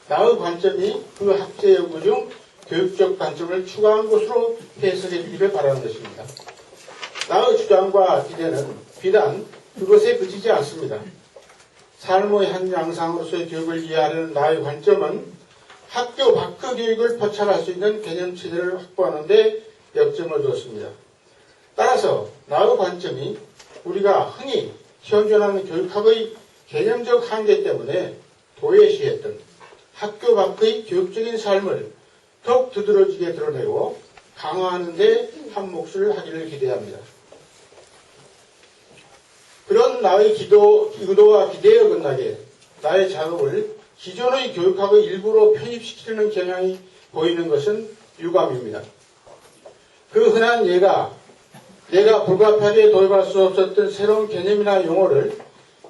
나의 관점이 그 학제 연구 중 교육적 관점을 추가한 것으로 해석해 주기를 바라는 것입니다. 나의 주장과 기대는 비단 그것에 그치지 않습니다. 삶의 한 양상으로서의 교육을 이해하려는 나의 관점은 학교 밖의 교육을 포착할 수 있는 개념체제를 확보하는 데 역점을 뒀습니다. 따라서 나의 관점이 우리가 흔히 현존하는 교육학의 개념적 한계 때문에 도외시했던 학교 밖의 교육적인 삶을 더욱 두드러지게 드러내고 강화하는 데 한 몫을 하기를 기대합니다. 그런 나의 의도와 기대에 어긋나게 나의 작업을 기존의 교육학의 일부로 편입시키려는 경향이 보이는 것은 유감입니다. 그 흔한 예가 내가 불가피하게 도입할 수 없었던 새로운 개념이나 용어를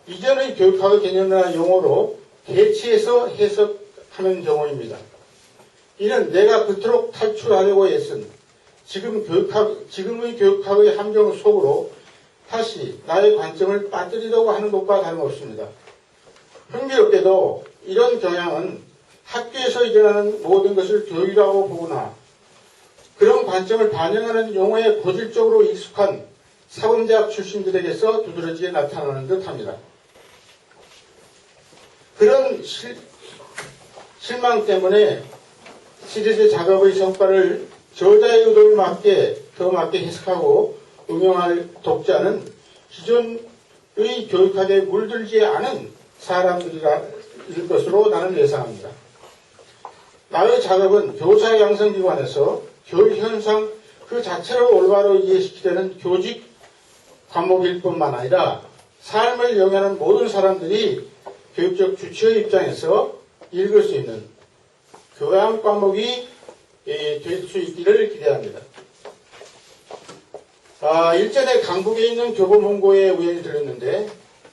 이전의 교육학의 개념이나 용어로 대체해서 해석하는 경우입니다. 이는 내가 그토록 탈출하려고 애쓴 지금의 교육학의 함정 속으로 다시 나의 관점을 빠뜨리려고 하는 것과 다름없습니다. 흥미롭게도 이런 경향은 학교에서 일어나는 모든 것을 교육이라고 보거나 그런 관점을 반영하는 용어에 고질적으로 익숙한 사범대학 출신들에게서 두드러지게 나타나는 듯합니다. 그런 실망 때문에 시리즈 작업의 성과를 저자의 의도에 더 맞게 해석하고 응용할 독자는 기존의 교육학에 물들지 않은 사람들일 것으로 나는 예상합니다. 나의 작업은 교사 양성기관에서 교육 현상 그 자체를 올바로 이해시키려는 교직 과목일 뿐만 아니라 삶을 영위하는 모든 사람들이 교육적 주체의 입장에서 읽을 수 있는 교양 과목이 될 수 있기를 기대합니다. 일전에 강북에 있는 교보 본고에 우연히 들렸는데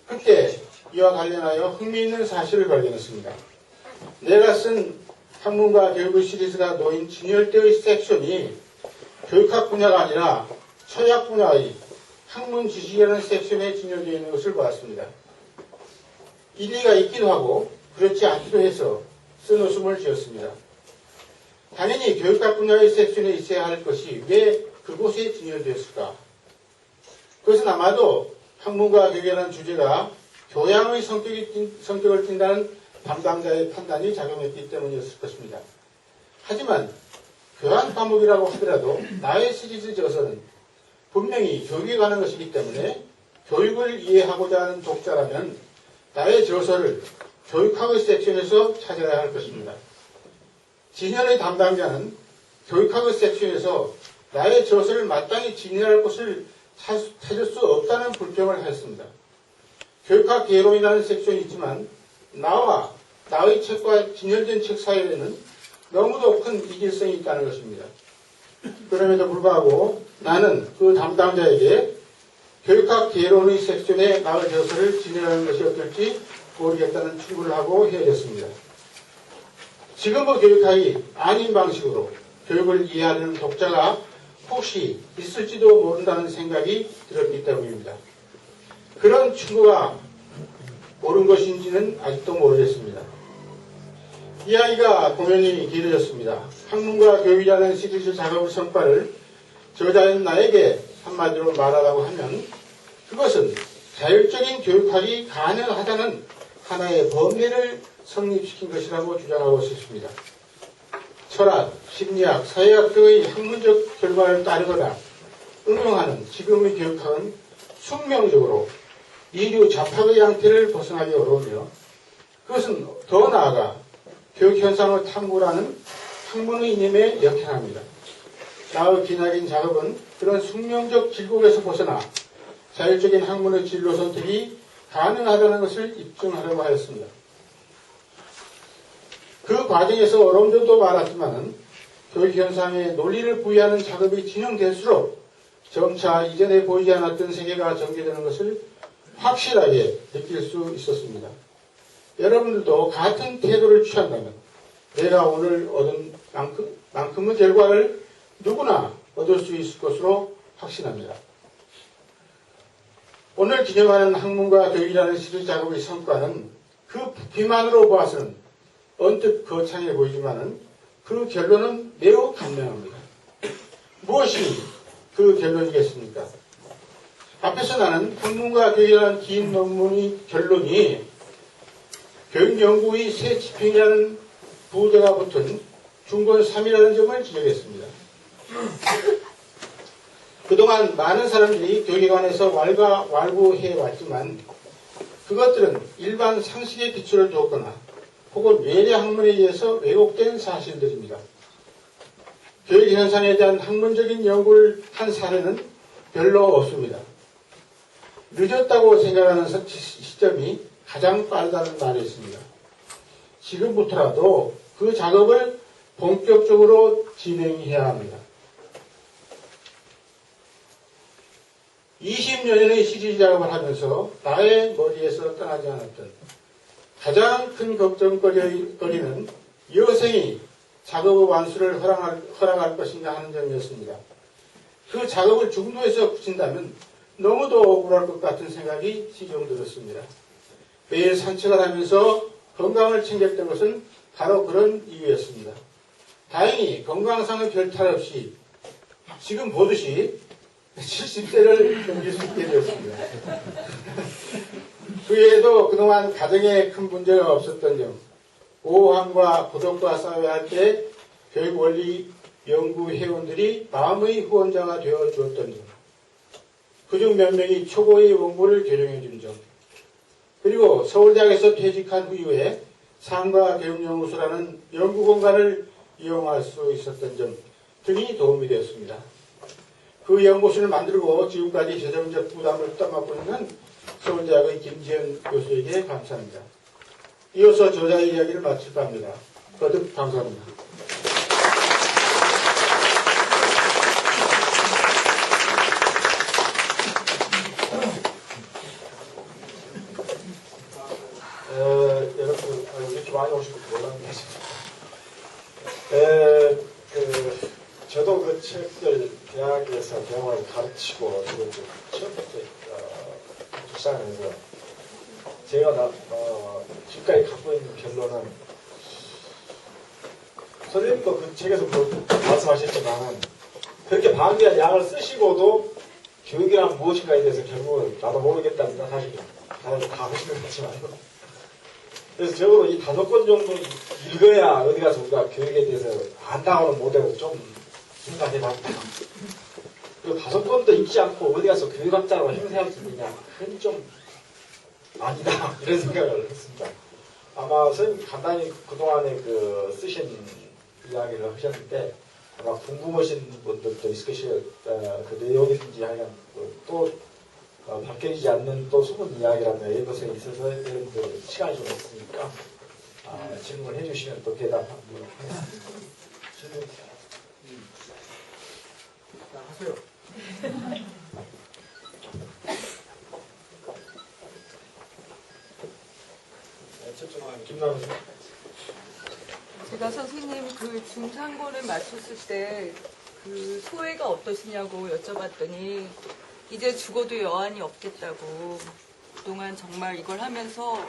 그때 이와 관련하여 흥미있는 사실을 발견했습니다. 내가 쓴 학문과 교육의 시리즈가 놓인 진열대의 섹션이 교육학 분야가 아니라 처약 분야의 학문 지식이라는 섹션에 진열되어 있는 것을 보았습니다. 일리가 있기도 하고 그렇지 않기도 해서 쓴웃음을 지었습니다. 당연히 교육학 분야의 섹션에 있어야 할 것이 왜 그곳에 진열되었을까? 그것은 아마도 학문과 교육이라는 주제가 교양의 성격을 띈다는 담당자의 판단이 작용했기 때문이었을 것입니다. 하지만 교양 과목이라고 하더라도 나의 시리즈 저서는 분명히 교육에 관한 것이기 때문에 교육을 이해하고자 하는 독자라면 나의 저서를 교육학의 섹션에서 찾아야 할 것입니다. 진열의 담당자는 교육학의 섹션에서 나의 저서를 마땅히 진열할 곳을 찾을 수 없다는 불평을 했습니다. 교육학 개론이라는 섹션이 있지만 나와 나의 책과 진열된 책 사이에는 너무도 큰 이질성이 있다는 것입니다. 그럼에도 불구하고 나는 그 담당자에게 교육학 개론의 섹션에 나의 저서를 진열하는 것이 어떨지 모르겠다는 충고를 하고 헤어졌습니다. 지금의 교육학이 아닌 방식으로 교육을 이해하려는 독자가 혹시 있을지도 모른다는 생각이 들었기 때문입니다. 그런 충고가 옳은 것인지는 아직도 모르겠습니다. 이야기가 공연히 길어졌습니다. 학문과 교육이라는 시리즈 작업의 성과를 저자인 나에게 한마디로 말하라고 하면 그것은 자율적인 교육학이 가능하다는 하나의 범례를 성립시킨 것이라고 주장하고 싶습니다. 철학, 심리학, 사회학 등의 학문적 결과를 따르거나 응용하는 지금의 교육학은 숙명적으로 이류 잡학의 양태를 벗어나기 어려우며 그것은 더 나아가 교육 현상을 탐구하는 학문의 이념에 역행합니다. 나의 기나긴 작업은 그런 숙명적 질곡에서 벗어나 자율적인 학문의 진로 선택이 가능하다는 것을 입증하려고 하였습니다. 그 그 과정에서 어려움도 많았지만 교육 현상에 논리를 부여하는 작업이 진행될수록 점차 이전에 보이지 않았던 세계가 전개되는 것을 확실하게 느낄 수 있었습니다. 여러분들도 같은 태도를 취한다면 내가 오늘 얻은 만큼의 결과를 누구나 얻을 수 있을 것으로 확신합니다. 오늘 기념하는 학문과 교육이라는 시리 작업의 성과는 그 부피만으로 보아서는 언뜻 거창해 보이지만 그 결론은 매우 간명합니다. 무엇이 그 결론이겠습니까? 앞에서 나는 학문과 교육이라는 긴 논문의 결론이 교육연구의 새 지평이라는 부제가 붙은 중권 3이라는 점을 지적했습니다. 그동안 많은 사람들이 교육에 관해서 왈가왈부해왔지만 그것들은 일반 상식의 기초를 두었거나 혹은 외래 학문에 의해서 왜곡된 사실들입니다. 교육 현상에 대한 학문적인 연구를 한 사례는 별로 없습니다. 늦었다고 생각하는 시점이 가장 빠르다는 말이 있습니다. 지금부터라도 그 작업을 본격적으로 진행해야 합니다. 20년의 시리 작업을 하면서 나의 머리에서 떠나지 않았던 가장 큰 걱정거리는 여생이 작업의 완수를 허락할 것인가 하는 점이었습니다. 그 작업을 중도에서 붙인다면 너무도 억울할 것 같은 생각이 시종 들었습니다. 매일 산책을 하면서 건강을 챙겼던 것은 바로 그런 이유였습니다. 다행히 건강상의 별탈 없이 지금 보듯이 70세를 넘길 수 있게 되었습니다. 그 외에도 그동안 가정에 큰 문제가 없었던 점, 보호함과 고독과 싸워야 할 때 교육원리 연구회원들이 마음의 후원자가 되어 주었던 점, 그중 몇 명이 초고의 원고를 개정해 준 점, 그리고 서울대학에서 퇴직한 이후에 상가 교육연구소라는 연구공간을 이용할 수 있었던 점 등이 도움이 되었습니다. 그 연구소를 만들고 지금까지 재정적 부담을 떠맡고 있는 서울대학의 김지현 교수에게 감사합니다. 이어서 저자의 이야기를 마칠까 합니다. 거듭 감사합니다. 여러분 이렇게 많이 오실 줄 몰랐는데 저도 그 책들 대학에서 대학을 가르치고 처음부터 출산해서 제가 지금까지 갖고 있는 결론은 선생님도 그 책에서 말씀하셨지만 그렇게 방대한 양을 쓰시고도 교육이란 무엇인가에 대해서 결국은 나도 모르겠다는 사실 다들 다 하시는 것 같지만 그래서 적어도 이 5권 정도 읽어야 어디 가서 우리가 교육에 대해서 안다고는 못해도 좀 생각해봤다. 그리고 5권도 읽지 않고 어디 가서 교육학자로 행세할 수 있느냐 그건 좀 아니다 이런 생각을 했습니다. 아마 선생님 간단히 그동안에 쓰신 이야기를 하셨는데 아마 궁금하신 분들도 있을 것이에요. 그 내용이든지 하여간 또 밝혀지지 않는 또 숨은 이야기라면 이것에 있어서 여러분들 시간이 좀 없으니까 질문을 해주시면 또 대답하도록 하겠습니다. 질문 하세요. 김남은 제가 선생님 그 중상고를 마쳤을 때 그 소회가 어떠시냐고 여쭤봤더니 이제 죽어도 여한이 없겠다고 그동안 정말 이걸 하면서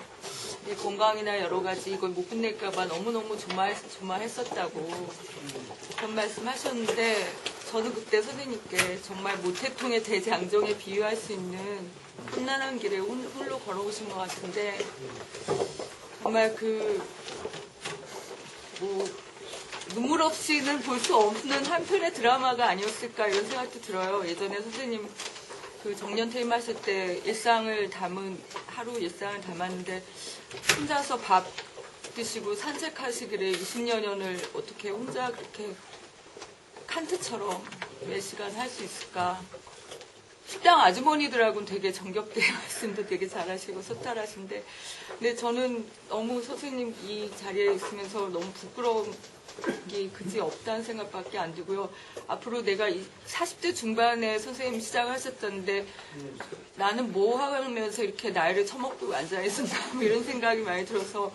내 건강이나 여러 가지 이걸 못 끝낼까봐 너무너무 조마했었다고 그런 말씀 하셨는데 저는 그때 선생님께 정말 모태통의 대장정에 비유할 수 있는 험난한 길에 홀로 걸어오신 것 같은데 정말 눈물 없이는 볼 수 없는 한편의 드라마가 아니었을까 이런 생각도 들어요. 예전에 선생님 그 정년 퇴임하실 때 하루 일상을 담았는데 혼자서 밥 드시고 산책하시기를 20여 년을 어떻게 혼자 그렇게 칸트처럼 몇 시간 할 수 있을까 식당 아주머니들하고는 되게 정겹게 말씀도 되게 잘하시고 소탈하신데, 근데 저는 너무 선생님 이 자리에 있으면서 너무 부끄러운 게 그지 없다는 생각밖에 안 들고요. 앞으로 내가 40대 중반에 선생님 시작하셨던데 나는 뭐 하면서 이렇게 나이를 처먹고 앉아있었나 뭐 이런 생각이 많이 들어서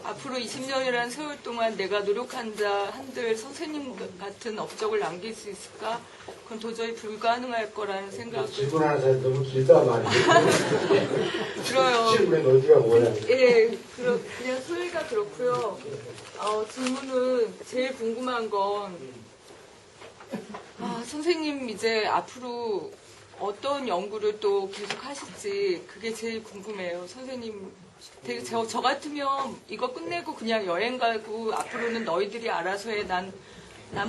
앞으로 20년이라는 세월 동안 내가 한들 선생님 같은 업적을 남길 수 있을까? 그건 도저히 불가능할 거라는 생각을 질문하는 사람이 너무 길다 말이에요. 들어요. 질문의 논지가 뭐야? 예, 그냥 소리가 그렇고요. 질문은 제일 궁금한 건 선생님 이제 앞으로 어떤 연구를 또 계속 하실지 그게 제일 궁금해요. 선생님 되게 저 같으면 이거 끝내고 그냥 여행 가고 앞으로는 너희들이 알아서 해. 난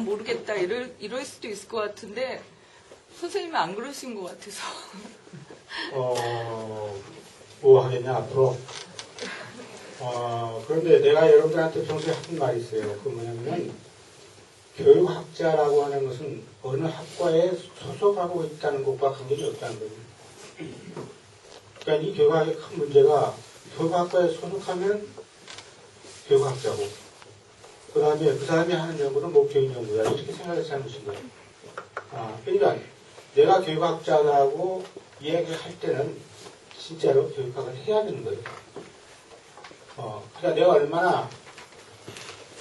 모르겠다. 이럴 수도 있을 것 같은데 선생님은 안 그러신 것 같아서. 뭐 하겠냐 앞으로. 그런데 내가 여러분들한테 평소에 하는 말이 있어요. 그 뭐냐면 교육학자라고 하는 것은 어느 학과에 소속하고 있다는 것과 관계가 없다는 거예요. 그러니까 이 교육학의 큰 문제가 교육학과에 소속하면 교육학자고 그 다음에 그 사람이 하는 연구는 뭐 교육연구야 이렇게 생각해서 잘못인 거예요. 그러니까 내가 교육학자라고 이야기할 때는 진짜로 교육학을 해야 되는 거예요. 그러니까 내가 얼마나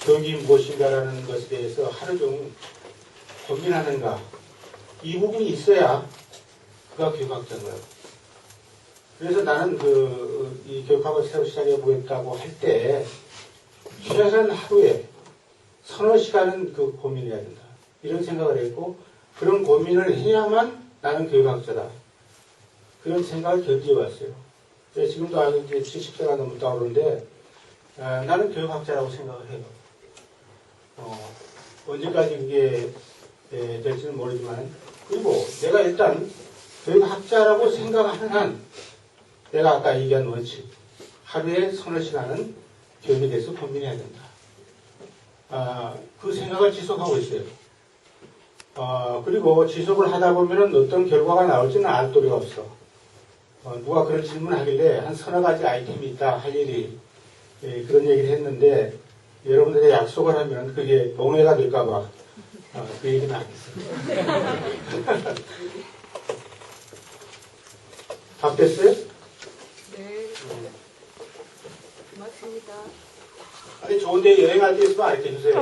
교육이 무엇인가라는 것에 대해서 하루 종일 고민하는가 이 부분이 있어야 그가 교육학자인 거예요. 그래서 나는 이 교육학을 새로 시작해 보겠다고 할 때 최소한 하루에 서너 시간은 고민해야 된다. 이런 생각을 했고 그런 고민을 해야만 나는 교육학자다. 그런 생각을 견디어 왔어요. 지금도 아직 이제 70세가 넘었다고 그러는데 나는 교육학자라고 생각을 해요. 언제까지 그게 될지는 모르지만 그리고 내가 일단 교육학자라고 생각하는 한 내가 아까 얘기한 원칙 하루에 서너 시간은 교육에 대해서 고민해야 된다. 그 생각을 지속하고 있어요. 그리고 지속을 하다 보면 어떤 결과가 나올지는 알 도리가 없어. 누가 그런 질문을 하길래 한 서너 가지 아이템이 있다 할 일이 그런 얘기를 했는데 여러분들의 약속을 하면 그게 몽해가 될까봐 그 얘기는 안 했어요. 밥 됐어요? 네. 고맙습니다. 아니 좋은데 여행할 때 있으면 알게 해주세요.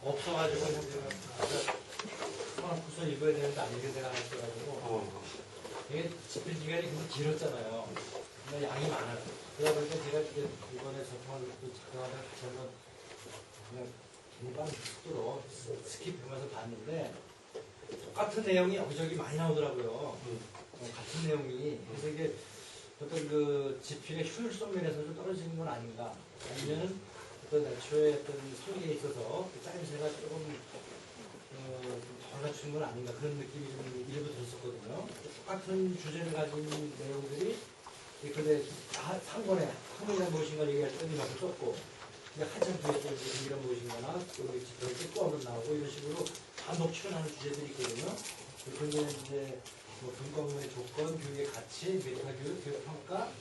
없어가지고 구서 입어야 되는데 안 입은 데가 하나 있어가지고 이게 집필 기간이 굉장히 길었잖아요. 근데 양이 많아요. 그러다 보니까 제가 이번에 접근을 작성하면 같이 한번 그냥 금방 속도로 스킵하면서 봤는데 똑같은 내용이 여기저기 많이 나오더라고요. 같은 내용이. 그래서 이게 어떤 집필의 효율성 면에서 좀 떨어지는 건 아닌가. 아니면은 어떤 애초에 어떤 소리에 있어서 짜임새가 조금 덜 갖추는 건 아닌가 그런 느낌이 좀 일부 들었었거든요. 똑같은 주제를 가진 내용들이 근데 한 번이나 무엇인가 얘기할 때는 이만큼 썼고 한참 뒤에 또 이런 무엇인가나 집필을 또 한번 나오고 이런 식으로 반복 출연하는 주제들이 있거든요. 그런데 이제 분과의 조건, 교육의 가치, 메타교육, 교육평가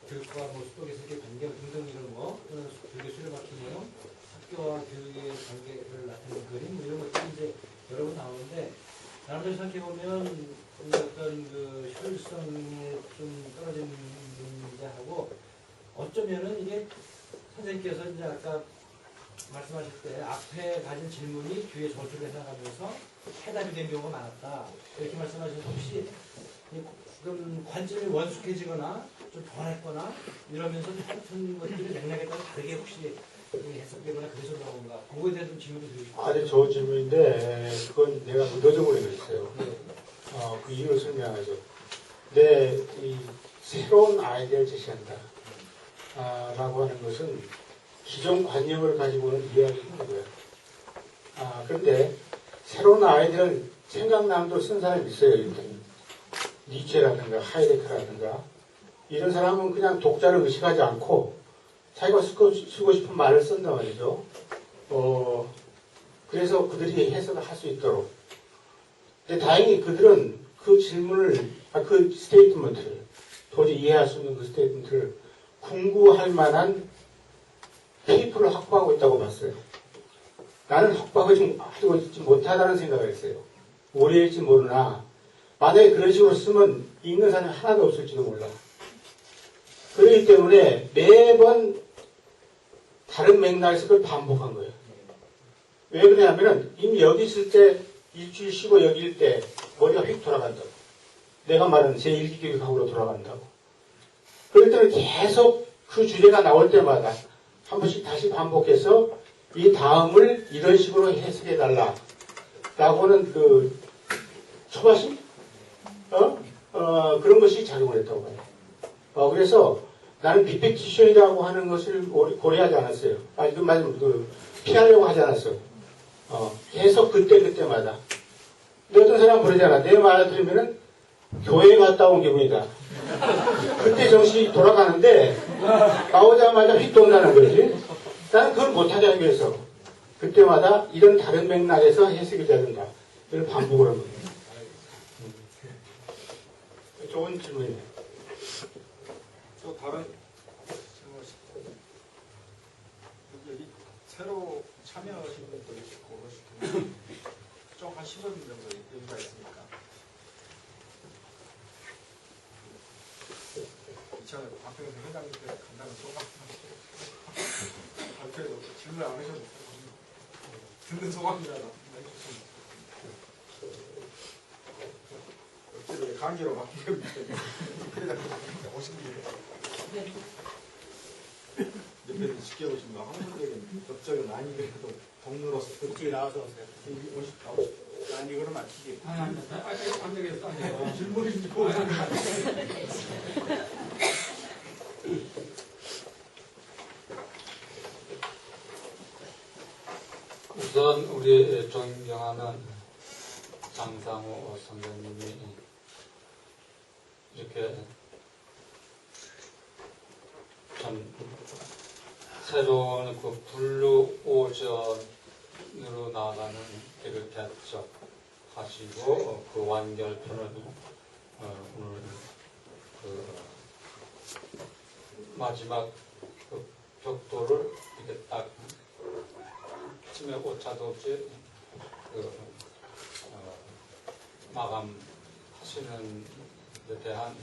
교육과 속에서 이렇게 관계 등등 이런 교육의 수료받기 내용, 학교와 교육의 관계를 나타내는 그림 이런 것들이 이제 여러 번 나오는데 나름대로 생각해보면 어떤 효율성에 좀 떨어지는 문제하고 어쩌면은 이게 선생님께서 이제 아까 말씀하실 때 앞에 가진 질문이 뒤에 저술을 해나가면서 해답이 된 경우가 많았다 이렇게 말씀하셔서 혹시 그럼 관점이 원숙해지거나 좀 변했거나 이러면서 같은 것들이 맥락에 따라 다르게 혹시 해석되거나 그래서 그런 건가? 그거에 대해서 좀 질문을 드리고 싶어요. 아주 좋은 질문인데 그건 내가 묻어져버려 있어요. 그 이유를 설명하죠. 이 새로운 아이디어를 제시한다 라고 하는 것은 기존 관념을 가지고는 이해하기 힘든 거예요. 그런데 새로운 아이디어를 생각나는 쓴 사람이 있어요. 일단. 니체라든가 하이데크라든가 이런 사람은 그냥 독자를 의식하지 않고 자기가 쓰고 싶은 말을 쓴단 말이죠. 그래서 그들이 해석을 할 수 있도록. 근데 다행히 그들은 그 질문을, 그 스테이트먼트를, 도저히 이해할 수 없는 그 스테이트먼트를 궁구할 만한 페이퍼를 확보하고 있다고 봤어요. 나는 확보하지 못하다는 생각을 했어요. 오래일지 모르나, 만약에 그런 식으로 쓰면 읽는 사람이 하나도 없을지도 몰라. 그렇기 때문에 매번 다른 맥락에서 그걸 반복한 거예요. 왜 그러냐면은 이미 여기 있을 때 일주일 쉬고 여기일 때 머리가 휙 돌아간다고. 내가 말하는 제1기교육학으로 돌아간다고. 그럴 때는 계속 그 주제가 나올 때마다 한 번씩 다시 반복해서 이 다음을 이런 식으로 해석해달라. 라고는 그 초바심? 그런 것이 작용을 했다고 봐요. 그래서 나는 리피티션이라고 하는 것을 고려하지 않았어요. 피하려고 하지 않았어요. 계속 그때마다. 근데 어떤 사람은 그러잖아. 내 말을 들으면은 교회에 갔다 온 기분이다. 그때 정신이 돌아가는데 나오자마자 휙 돈다는 거지. 나는 그걸 못하게 하기 위해서 그때마다 이런 다른 맥락에서 해석이 돼야 된다. 이걸 반복을 한 거예요. 좋은 질문이네요. 또 다른 질문 여기 새로 참여하신 분도 있고 그러실 좀한 10여 분 정도 여기가 있으니까 이전에 박병선 회장님께서 간단한 소감 발표해도 질문 안 하셔도 듣는 소감이라도 해주시면 어찌든 강제로 바뀌기 때문에 오신 길에 옆에서 지켜보시면 한국적인 법적은 아니더라도 동료로서 그쪽에 나와서 오세요. 아니 그러면 안 되지. 안 되겠어, 안 되겠어. 질문이 우선 우리 존경하는 장상호 선생님이 이렇게 참 새로운 그 블루 오션으로 나아가는 길을 개척하시고 그 완결편을 오늘 그 마지막 그 벽돌을 이렇게 딱 아침에 오차도 없이 마감하시는 데 대한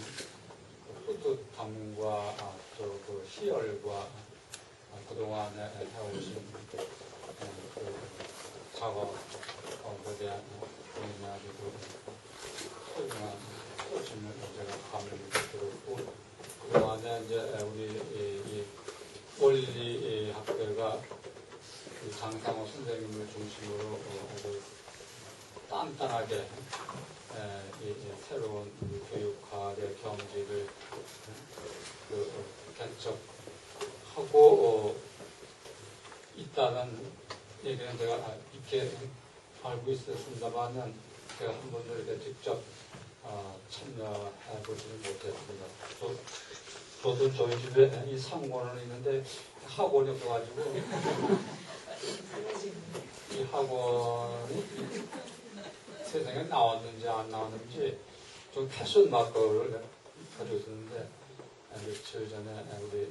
뿌듯함과 또 그 희열과 그동안에 해오신 그 작업에 대한 본인이 아주 훌륭한 소신을 제가 감을 들었고 그동안에 이제 우리 이 원리학회가 장상호 선생님을 중심으로 아주 단단하게 새로운 교육학의 경지를 개척하고 있다는 얘기는 제가 있게 알고 있었습니다만은 제가 한 번도 이렇게 직접 참여해보지는 못했습니다. 저도 저희 집에 이 상고는 있는데 학원이 없어가지고 이 학원이 세상에 나왔는지 안 나왔는지 좀 패션 마커를 가지고 있었는데 며칠 전에 우리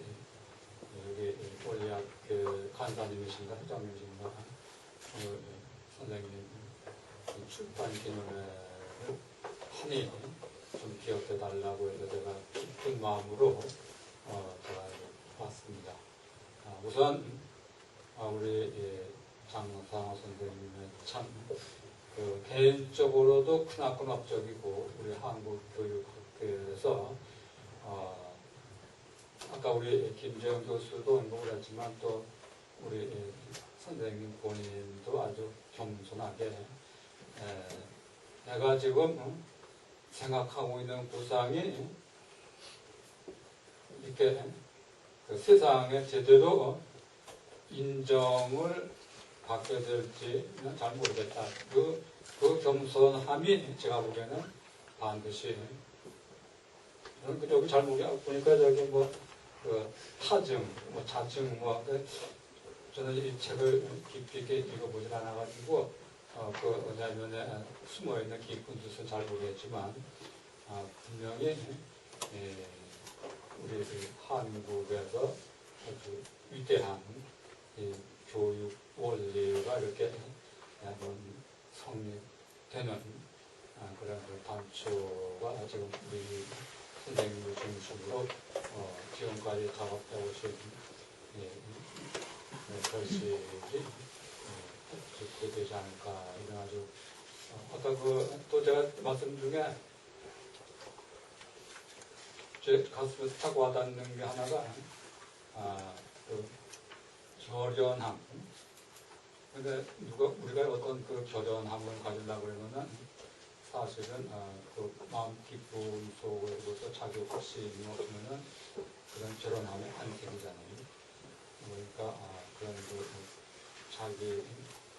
여기 원리학교 간사님이신가 회장님이신가 선생님 출판 기념회를 한이 좀 기억해 달라고 해서 제가 깊은 마음으로 제가 왔습니다. 우선 우리 장상호 선생님의 참 개인적으로도 크나큰 업적이고 우리 한국교육학회에서 아까 우리 김재영 교수도 언급을 했지만 또 우리 선생님 본인도 아주 겸손하게 내가 지금 생각하고 있는 구상이 이렇게 그 세상에 제대로 인정을 받게 될지는 잘 모르겠다. 그 겸손함이 제가 보기에는 반드시 여기 잘 보니까 저기 그 하증, 자증, 저는 이 책을 깊이 있게 읽어보질 않아가지고 그 내면에 숨어있는 깊은 뜻은 잘 모르겠지만 분명히 우리 한국에서 아주 위대한 이 교육 원리가 이렇게 성립되는 그런 그 단초가 지금 우리 선생님을 중심으로 지금까지 작업해 오신 결실이 듣게 되지 않을까 이런 아주 아까 또 제가 말씀 중에 제 가슴에 탁 와닿는 게 하나가 그 결연함. 근데 우리가 어떤 그 결연함을 가지려고 그러면은 사실은 그 마음 깊은 속으로부터 자기 확신이 없으면은 그런 결연함이 안 생기잖아요. 그러니까 그런 그 자기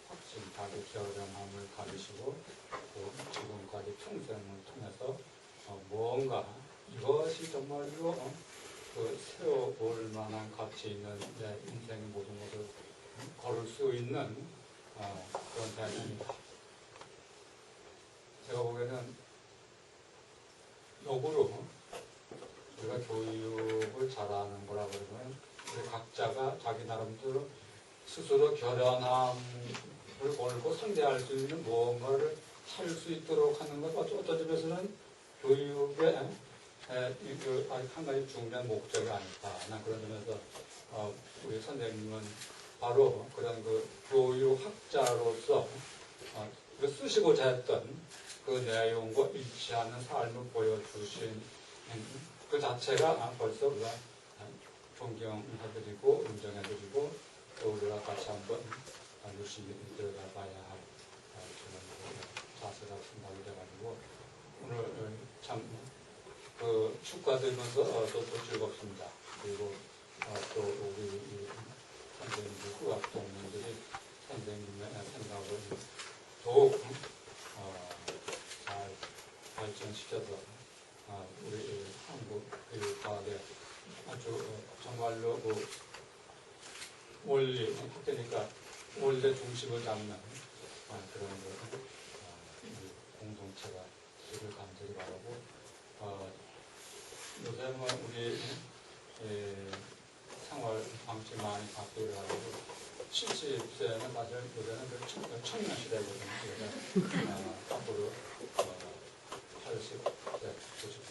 확신, 자기 결연함을 가지시고 또 지금까지 평생을 통해서 뭔가 이것이 정말로 그 세워볼 만한 가치 있는 내 인생의 모든 것을 걸을 수 있는 그런 대안입니다. 제가 보기에는 역으로 우리가 교육을 잘하는 거라 그러면 우리 각자가 자기 나름대로 스스로 결연함을 걸고 상대할 수 있는 무언가를 찾을 수 있도록 하는 것 어떤 점에서는 교육의 한 가지 중요한 목적이 아닐까. 난 그런 점에서 우리 선생님은 바로 그런 그 교육학자로서 쓰시고자 했던 그 내용과 일치하는 삶을 보여주신 그 자체가 벌써 우리가 존경해드리고 인정해드리고 또 우리가 같이 한번 열심히 들어가 봐야 할 그런 자세라고 생각이 돼가지고 오늘 참 그 축하드리면서 또 즐겁습니다. 그리고 또 우리 선생님들, 후학 동문들이 선생님의 생각을 더욱 잘 발전시켜서 우리 한국 교육과학에 아주 정말로 그 원리, 그러니까 원래 중심을 잡는 그런 공동체가 되길 간절히 바라고 요새 우리 생활 방식 많이 바뀌어 가지고 70세는 사실 요새는 청년 시대거든요. 그래서 앞으로 80세, 90세,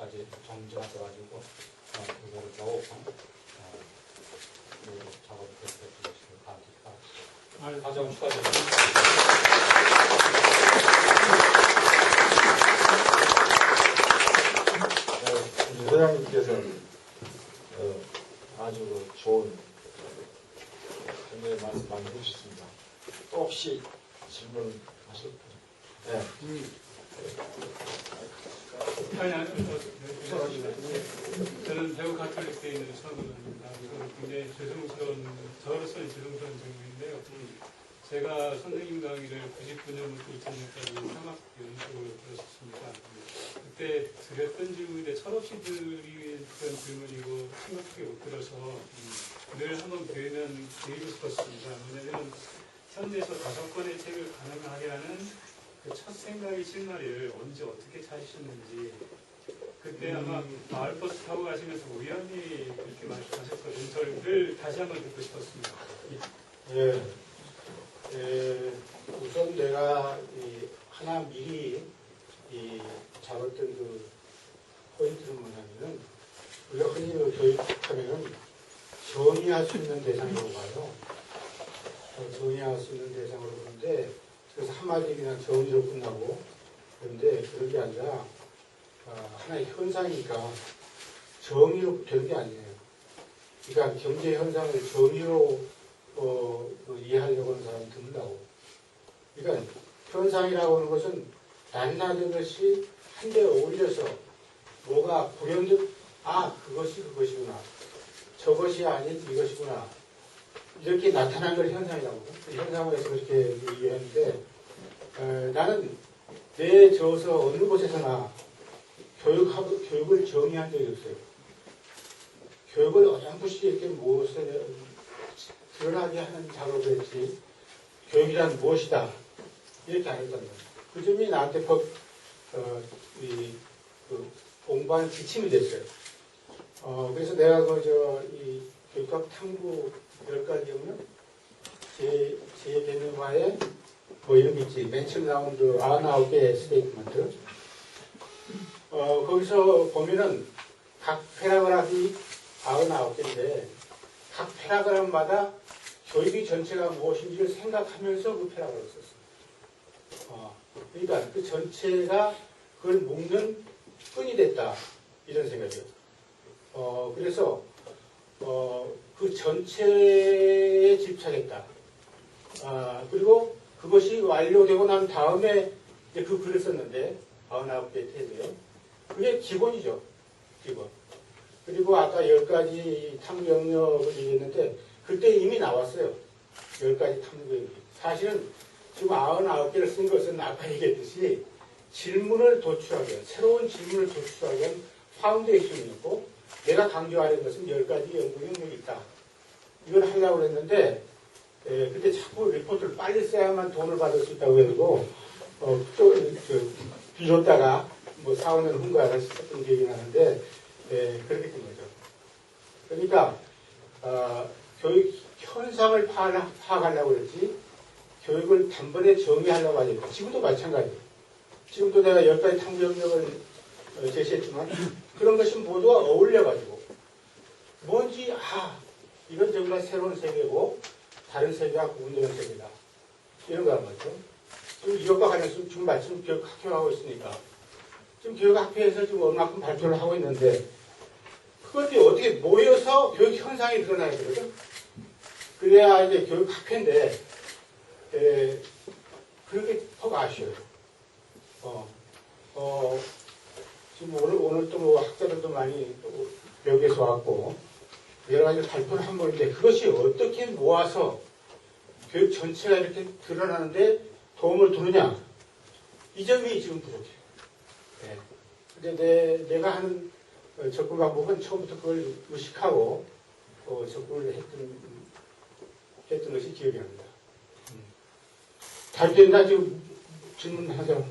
100세까지 정지하셔가지고 이거를 더욱 작업을 계속해 주시길 바랍니다. 가정 축하드립니다. 회장님께서 아주 좋은 말씀 많이 해주셨습니다. 또 혹시 질문하실 분? 네. 저는 대구 가톨릭대에 있는 서구입니다. 굉장히 저로서는 죄송스러운 질문인데요. 제가 선생님 강의를 99년부터 2000년까지 상학교 연수를 들었습니다. 그때 드렸던 질문인데 철없이 드리던 질문이고 심각하게 못 들어서 늘 한번 배우면 드리고 싶었습니다. 왜냐하면 현대에서 5권의 책을 가능하게 하는 그 첫 생각의 실마리를 언제 어떻게 찾으셨는지 그때 아마 마을버스 타고 가시면서 우연히 그렇게 말씀하셨거든요. 저를 늘 다시 한번 듣고 싶었습니다. 우선 내가 하나 미리 잡았던 그 포인트는 뭐냐면은 우리가 흔히 교육하면은 정의할 수 있는 대상으로 봐요. 정의할 수 있는 대상으로 보는데 그래서 한마디 그냥 정의로 끝나고 그런데 그런 게 아니라 하나의 현상이니까 정의로 되는 게 아니에요. 그러니까 경제 현상을 정의로 이해하려고 하는 사람이 드문다고. 그러니까 현상이라고 하는 것은 낮낮은 것이 한데 어울려서 뭐가 불현듯 그것이 그것이구나. 저것이 아닌 이것이구나. 이렇게 나타난 걸 현상이라고. 그 현상을 해서 그렇게 이해하는데 나는 내 저서 어느 곳에서나 교육을 정의한 적이 없어요. 교육을 어렴풋이 이렇게 무엇을 드러나게 하는 작업을 했지, 교육이란 무엇이다, 이렇게 안 했단 말이에요. 그 점이 나한테 공부하는 기침이 됐어요. 그래서 내가 이 교육학 탐구 10가지 제 개념화에 뭐 이런 게 있지. 맨 처음 나온 99개의 스테이트먼트. 거기서 보면은 각 패러그래프이 99개인데 각 패러그래프마다 교육의 전체가 무엇인지를 생각하면서 그 패러그래프를 썼어요. 그러니까 그 전체가 그걸 묶는 끈이 됐다, 이런 생각이에요. 그래서 그 전체에 집착했다. 그리고 그것이 완료되고 난 다음에 이제 그 글을 썼는데 99개 테드에 그게 기본이죠. 기본. 그리고 아까 10가지 탐구 영역을 얘기했는데 그때 이미 나왔어요. 10가지 탐구 영역. 사실은 지금 99개를 쓴 것은 아까 얘기했듯이 질문을 도출하기 위한, 새로운 질문을 도출하기 위한 파운데이션이었고, 내가 강조하는 것은 10가지 연구 영역이 있다. 이걸 하려고 했는데, 그때 자꾸 리포트를 빨리 써야만 돈을 받을 수 있다고 해가지고, 비줬다가 뭐 4, 5년 후인가 했던 기억이 나는데, 그렇게 된 거죠. 그러니까, 교육 현상을 파악하려고 그랬지, 교육을 단번에 정의하려고 하지. 지금도 마찬가지예요. 지금도 내가 10가지 탐구 영역을 제시했지만 그런 것이 모두가 어울려가지고 뭔지 이건 정말 새로운 세계고 다른 세계와 구분되는 세계다. 이런 거 말이죠. 지금 이것과 관련해서 지금 마침 교육학회하고 있으니까 지금 교육학회에서 지금 얼마큼 발표를 하고 있는데 그것들이 어떻게 모여서 교육 현상이 드러나야 되거든. 그래야 이제 교육학회인데 그렇게 퍽 아쉬워요. 지금 오늘 또 뭐 학자들도 많이 여기에서 왔고, 여러 가지 발표를 한 번인데, 그것이 어떻게 모아서 교육 전체가 이렇게 드러나는데 도움을 주느냐? 이 점이 지금 부족해요. 근데 내가 하는 접근 방법은 처음부터 그걸 의식하고 접근을 했던 것이 기억이 납니다. 잘 됐나? 지금 질문하자.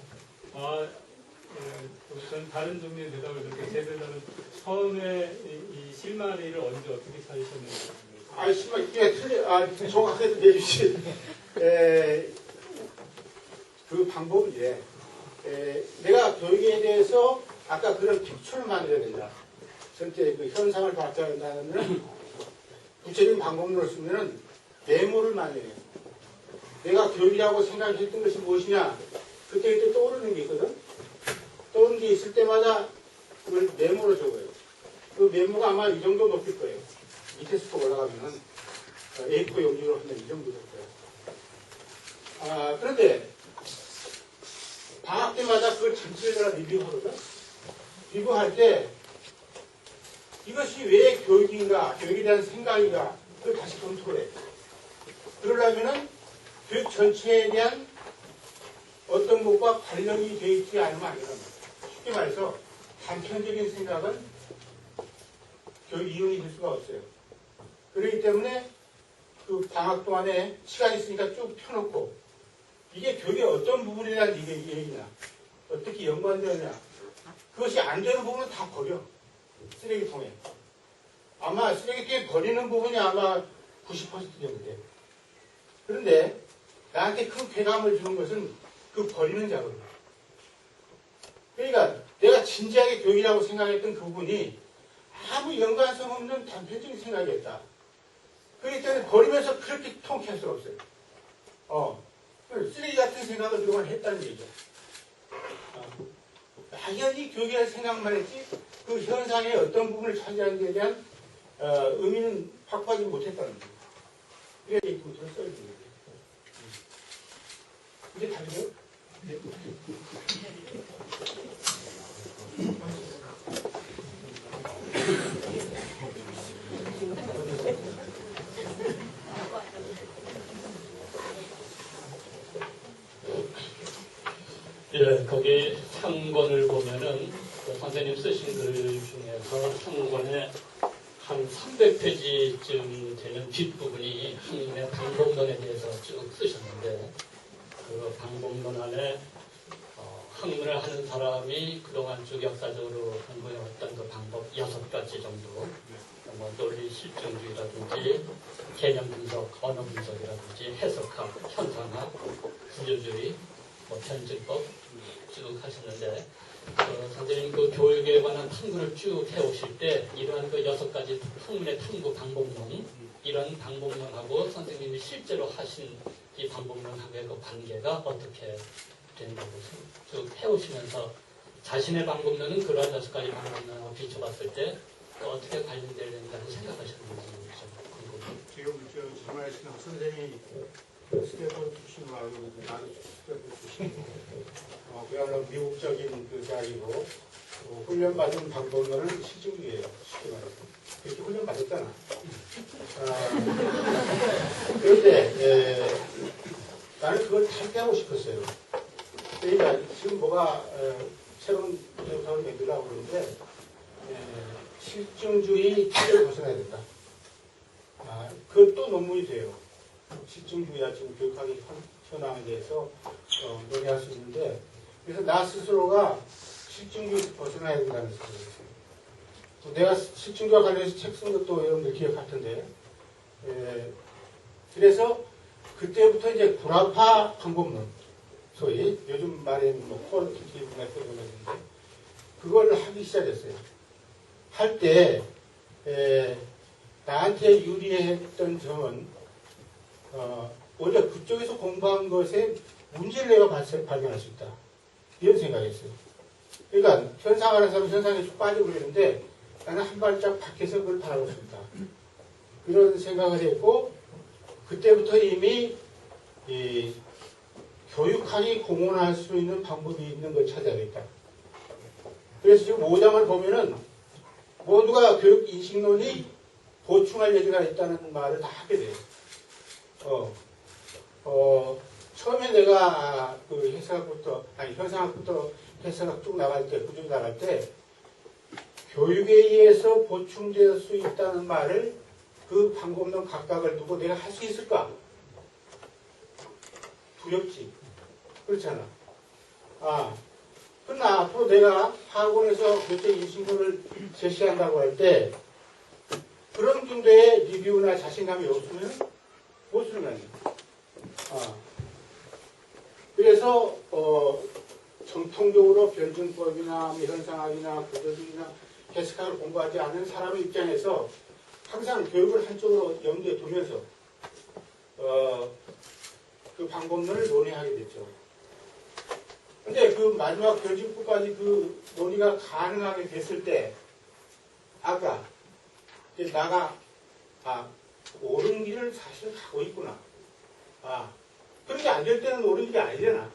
우선 다른 종류의 대답을 드릴게요. 제대로는 처음에 이 실마리를 언제 어떻게 찾으셨는지. 정확하게 내주시. 그 방법은 내가 교육에 대해서 아까 그런 픽처를 만들어야 된다. 전체 그 현상을 발견한다면 구체적인 방법론을 쓰면은 메모를 만들어요. 내가 교육이라고 생각했던 것이 무엇이냐? 그때 떠오르는 게 있거든? 떠오르는 게 있을 때마다 그걸 메모로 적어요. 그 메모가 아마 이 정도 높일 거예요. 밑에서 올라가면은 A4 용지로 하면 이 정도 될 거예요. 그런데 방학 때마다 그걸 전체를 내가 리뷰하거든? 리뷰할 때 이것이 왜 교육인가, 교육에 대한 생각인가, 그걸 다시 검토를 해. 그러려면은 교육 전체에 대한 어떤 것과 관련이 되어 있지 않으면 안 된다. 쉽게 말해서 단편적인 생각은 교육 이용이 될 수가 없어요. 그렇기 때문에 그 방학 동안에 시간이 있으니까 쭉 펴놓고 이게 교육의 어떤 부분에 대한 얘기냐, 어떻게 연관되느냐, 그것이 안 되는 부분은 다 버려. 쓰레기통에. 아마 쓰레기통에 버리는 부분이 아마 90% 정도 돼요. 그런데 나한테 큰 쾌감을 주는 것은 그 버리는 작업이에요. 그러니까 내가 진지하게 교육이라고 생각했던 그 부분이 아무 연관성 없는 단편적인 생각이었다. 그렇기 때문에 버리면서 그렇게 통쾌할 수가 없어요. 쓰레기 같은 생각을 그동안 했다는 얘기죠. 막연히 교육이라는 생각만 했지 그 현상의 어떤 부분을 차지하는 데에 대한 의미는 확보하지 못했다는 거예요. 그래야 이 부분을 써야 됩니다. 이제 다르죠? 네. 거기 3권을 보면은 선생님 쓰신 글 중에서 한 권에 한 300페이지쯤 되는 뒷부분이 한국의 방법론에 대해서 쭉 쓰셨는데 그 방법론 안에 학문을 하는 사람이 그동안 쭉 역사적으로 공부해왔던 그 방법 6가지 정도, 뭐 논리 실증주의라든지 개념 분석, 언어 분석이라든지 해석학, 현상학, 구조주의, 뭐 변증법 쭉 하셨는데 선생님 그 교육에 관한 탐구를 쭉 해오실 때 이러한 그 6가지 학문의 탐구 방법론, 이런 방법론하고 선생님이 실제로 하신 이 방법론하고의 그 관계가 어떻게 된다고 쭉 해오시면서 자신의 방법론은 그러한 6가지 방법론하고 비춰봤을 때 어떻게 관련된다고 생각하셨는지 좀 궁금해요. 지금 저 말씀 선생님이 스탠퍼드 출신으로 나도 스탠퍼드 출신이고 그야말로 미국적인 그 자리고 훈련받은 방법론은 실증주의예요. 쉽게 말해서. 그렇게 훈련받았잖아. 그런데 나는 그걸 탈피하고 싶었어요. 그러니까 지금 뭐가 새로운 교육학을 만들려고 그러는데 실증주의 틀을 벗어나야 된다. 그것도 논문이 돼요. 실증주의와 지금 교육학의 현황에 대해서 논의할 수 있는데 그래서 나 스스로가 실증주의에서 벗어나야 된다는 생각을 했어요. 내가 실증주의와 관련해서 책 쓴 것도 여러분들 기억할 텐데 그래서 그때부터 이제 구라파 방법론 소위 요즘 말에는 뭐 퀄리티티브 메소드인데 그걸 하기 시작했어요. 할 때 나한테 유리했던 점은 오히려 그쪽에서 공부한 것에 문제를 내가 발견할 수 있다. 이런 생각이었어요. 그러니까 현상하는 사람은 현상에 쭉 빠져버리는데 나는 한 발짝 밖에서 그걸 바라볼 수 있다. 그런 생각을 했고 그때부터 이미 이 교육학이 공헌할 수 있는 방법이 있는 걸 찾아야겠다. 그래서 지금 5장을 보면은 모두가 교육 인식론이 보충할 얘기가 있다는 말을 다 하게 돼요. 처음에 내가 그 현상학부터 해석학 쭉 나갈 때, 구조 나갈 때, 교육에 의해서 보충될 수 있다는 말을 그 방법론 각각을 두고 내가 할 수 있을까? 두렵지. 그렇잖아. 그러나 앞으로 내가 학원에서 교적 인식론을 제시한다고 할 때, 그런 정도의 리뷰나 자신감이 없으면 못 쓰는 거 아니야. 그래서, 정통적으로 변증법이나 현상학이나 구조주의나 해석학을 공부하지 않은 사람의 입장에서 항상 교육을 한쪽으로 염두에 두면서, 그 방법론을 논의하게 됐죠. 근데 그 마지막 변증법까지 그 논의가 가능하게 됐을 때, 아까, 나가, 옳은 길을 사실 가고 있구나. 그렇게 안 될 때는 옳은 길이 아니잖아.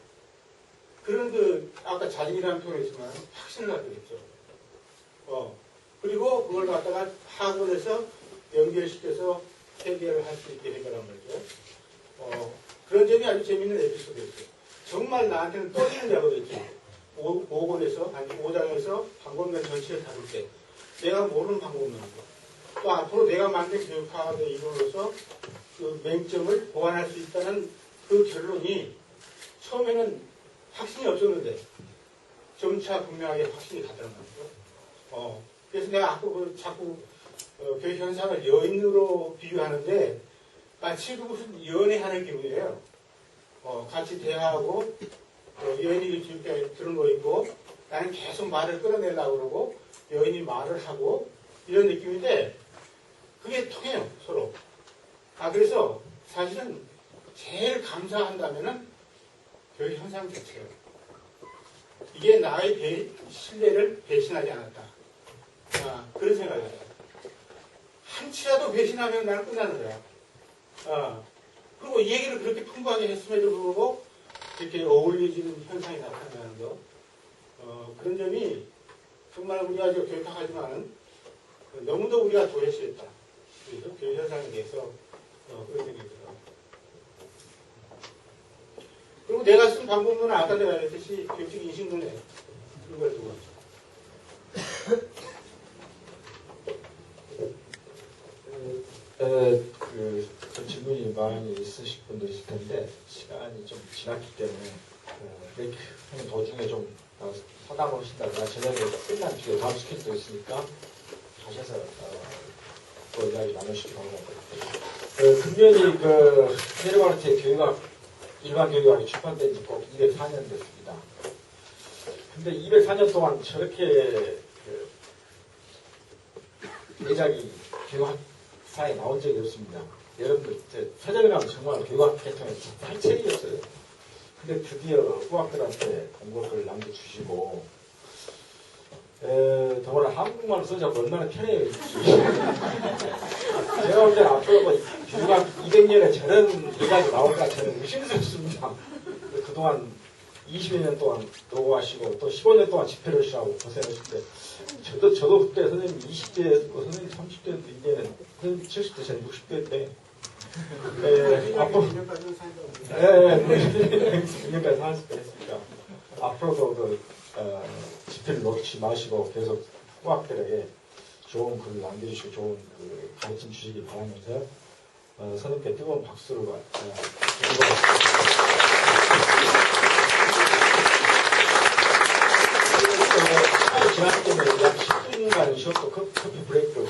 그런 아까 자진이라는 표현이지만 확신을 갖게 됐죠. 그리고 그걸 갖다가 학원에서 연결시켜서 해결을 할 수 있게 된 거란 말이죠. 그런 점이 아주 재밌는 에피소드였어요. 정말 나한테는 떨리는 작업이었죠. 5장에서 방법론 전체를 다룰 때. 내가 모르는 방법론이고. 또 앞으로 내가 만든 교육학의 이론으로서 그 맹점을 보완할 수 있다는 그 결론이 처음에는 확신이 없었는데 점차 분명하게 확신이 가더란 말이죠. 그래서 내가 아까 자꾸 교육 현상을 여인으로 비유하는데 마치 무슨 연애하는 기분이에요. 같이 대화하고 여인이 이렇게 들은 있고 나는 계속 말을 끌어내려고 그러고 여인이 말을 하고 이런 느낌인데 그게 통해요, 서로. 그래서 사실은 제일 감사한다면은 교육 현상 자체예요. 이게 나의 신뢰를 배신하지 않았다. 그런 생각이에요. 한치라도 배신하면 나는 끝나는 거야. 그리고 이 얘기를 그렇게 풍부하게 했음에도 불구하고 이렇게 어울리지는 현상이 나타나는 거. 그런 점이 정말 우리가 교육학하지만 너무도 우리가 도외시했다. 그래서 교육 현상에 대해서 그런 얘기 들어요. 그리고 내가 쓴 방법론은 아까 내가 말했듯이 교육적 인식론에 그런 걸 두고 질문이 많이 있으실 분도 있을 텐데 시간이 좀 지났기 때문에 브레이크 하는 도중에 좀 서담을 하신다거나 저녁에 끝난 뒤에 다음 스케줄도 있으니까 가셔서 또 이야기 나누시기 바랍니다. 금년이 페르바르트의 교육학 일반 교육학이 출판된 지 꼭 204년 됐습니다. 근데 204년 동안 저렇게 대작이 교육학사에 나온 적이 없습니다. 여러분들 서점이라면 정말 교육학 계통의 살책이었어요. 근데 드디어 후학들한테 공부를 남겨주시고 더불어 한국말로 써자고 얼마나 편해요. 제가 볼 때는 앞으로 교육학 200년에 저런 대작이 나올까 저는 의심스럽습니다. 그동안 20여 년 동안 노고하시고 또 15년 동안 집회를 하시라고 고생하실 때 저도 그때 선생님 20대, 선생님 30대도 이제는 선생님 70대, 저는 60대인데 앞으로 2년까지 사실 했으니까 앞으로도 집회를 놓지 마시고 계속 후학들에게 좋은 글을 남겨주시고 좋은 가르침 주시기 바라면서 선생님께 뜨거운 박수를 드리고 지났기 때문에 약 10분간 쉬었고 커피 브레이크를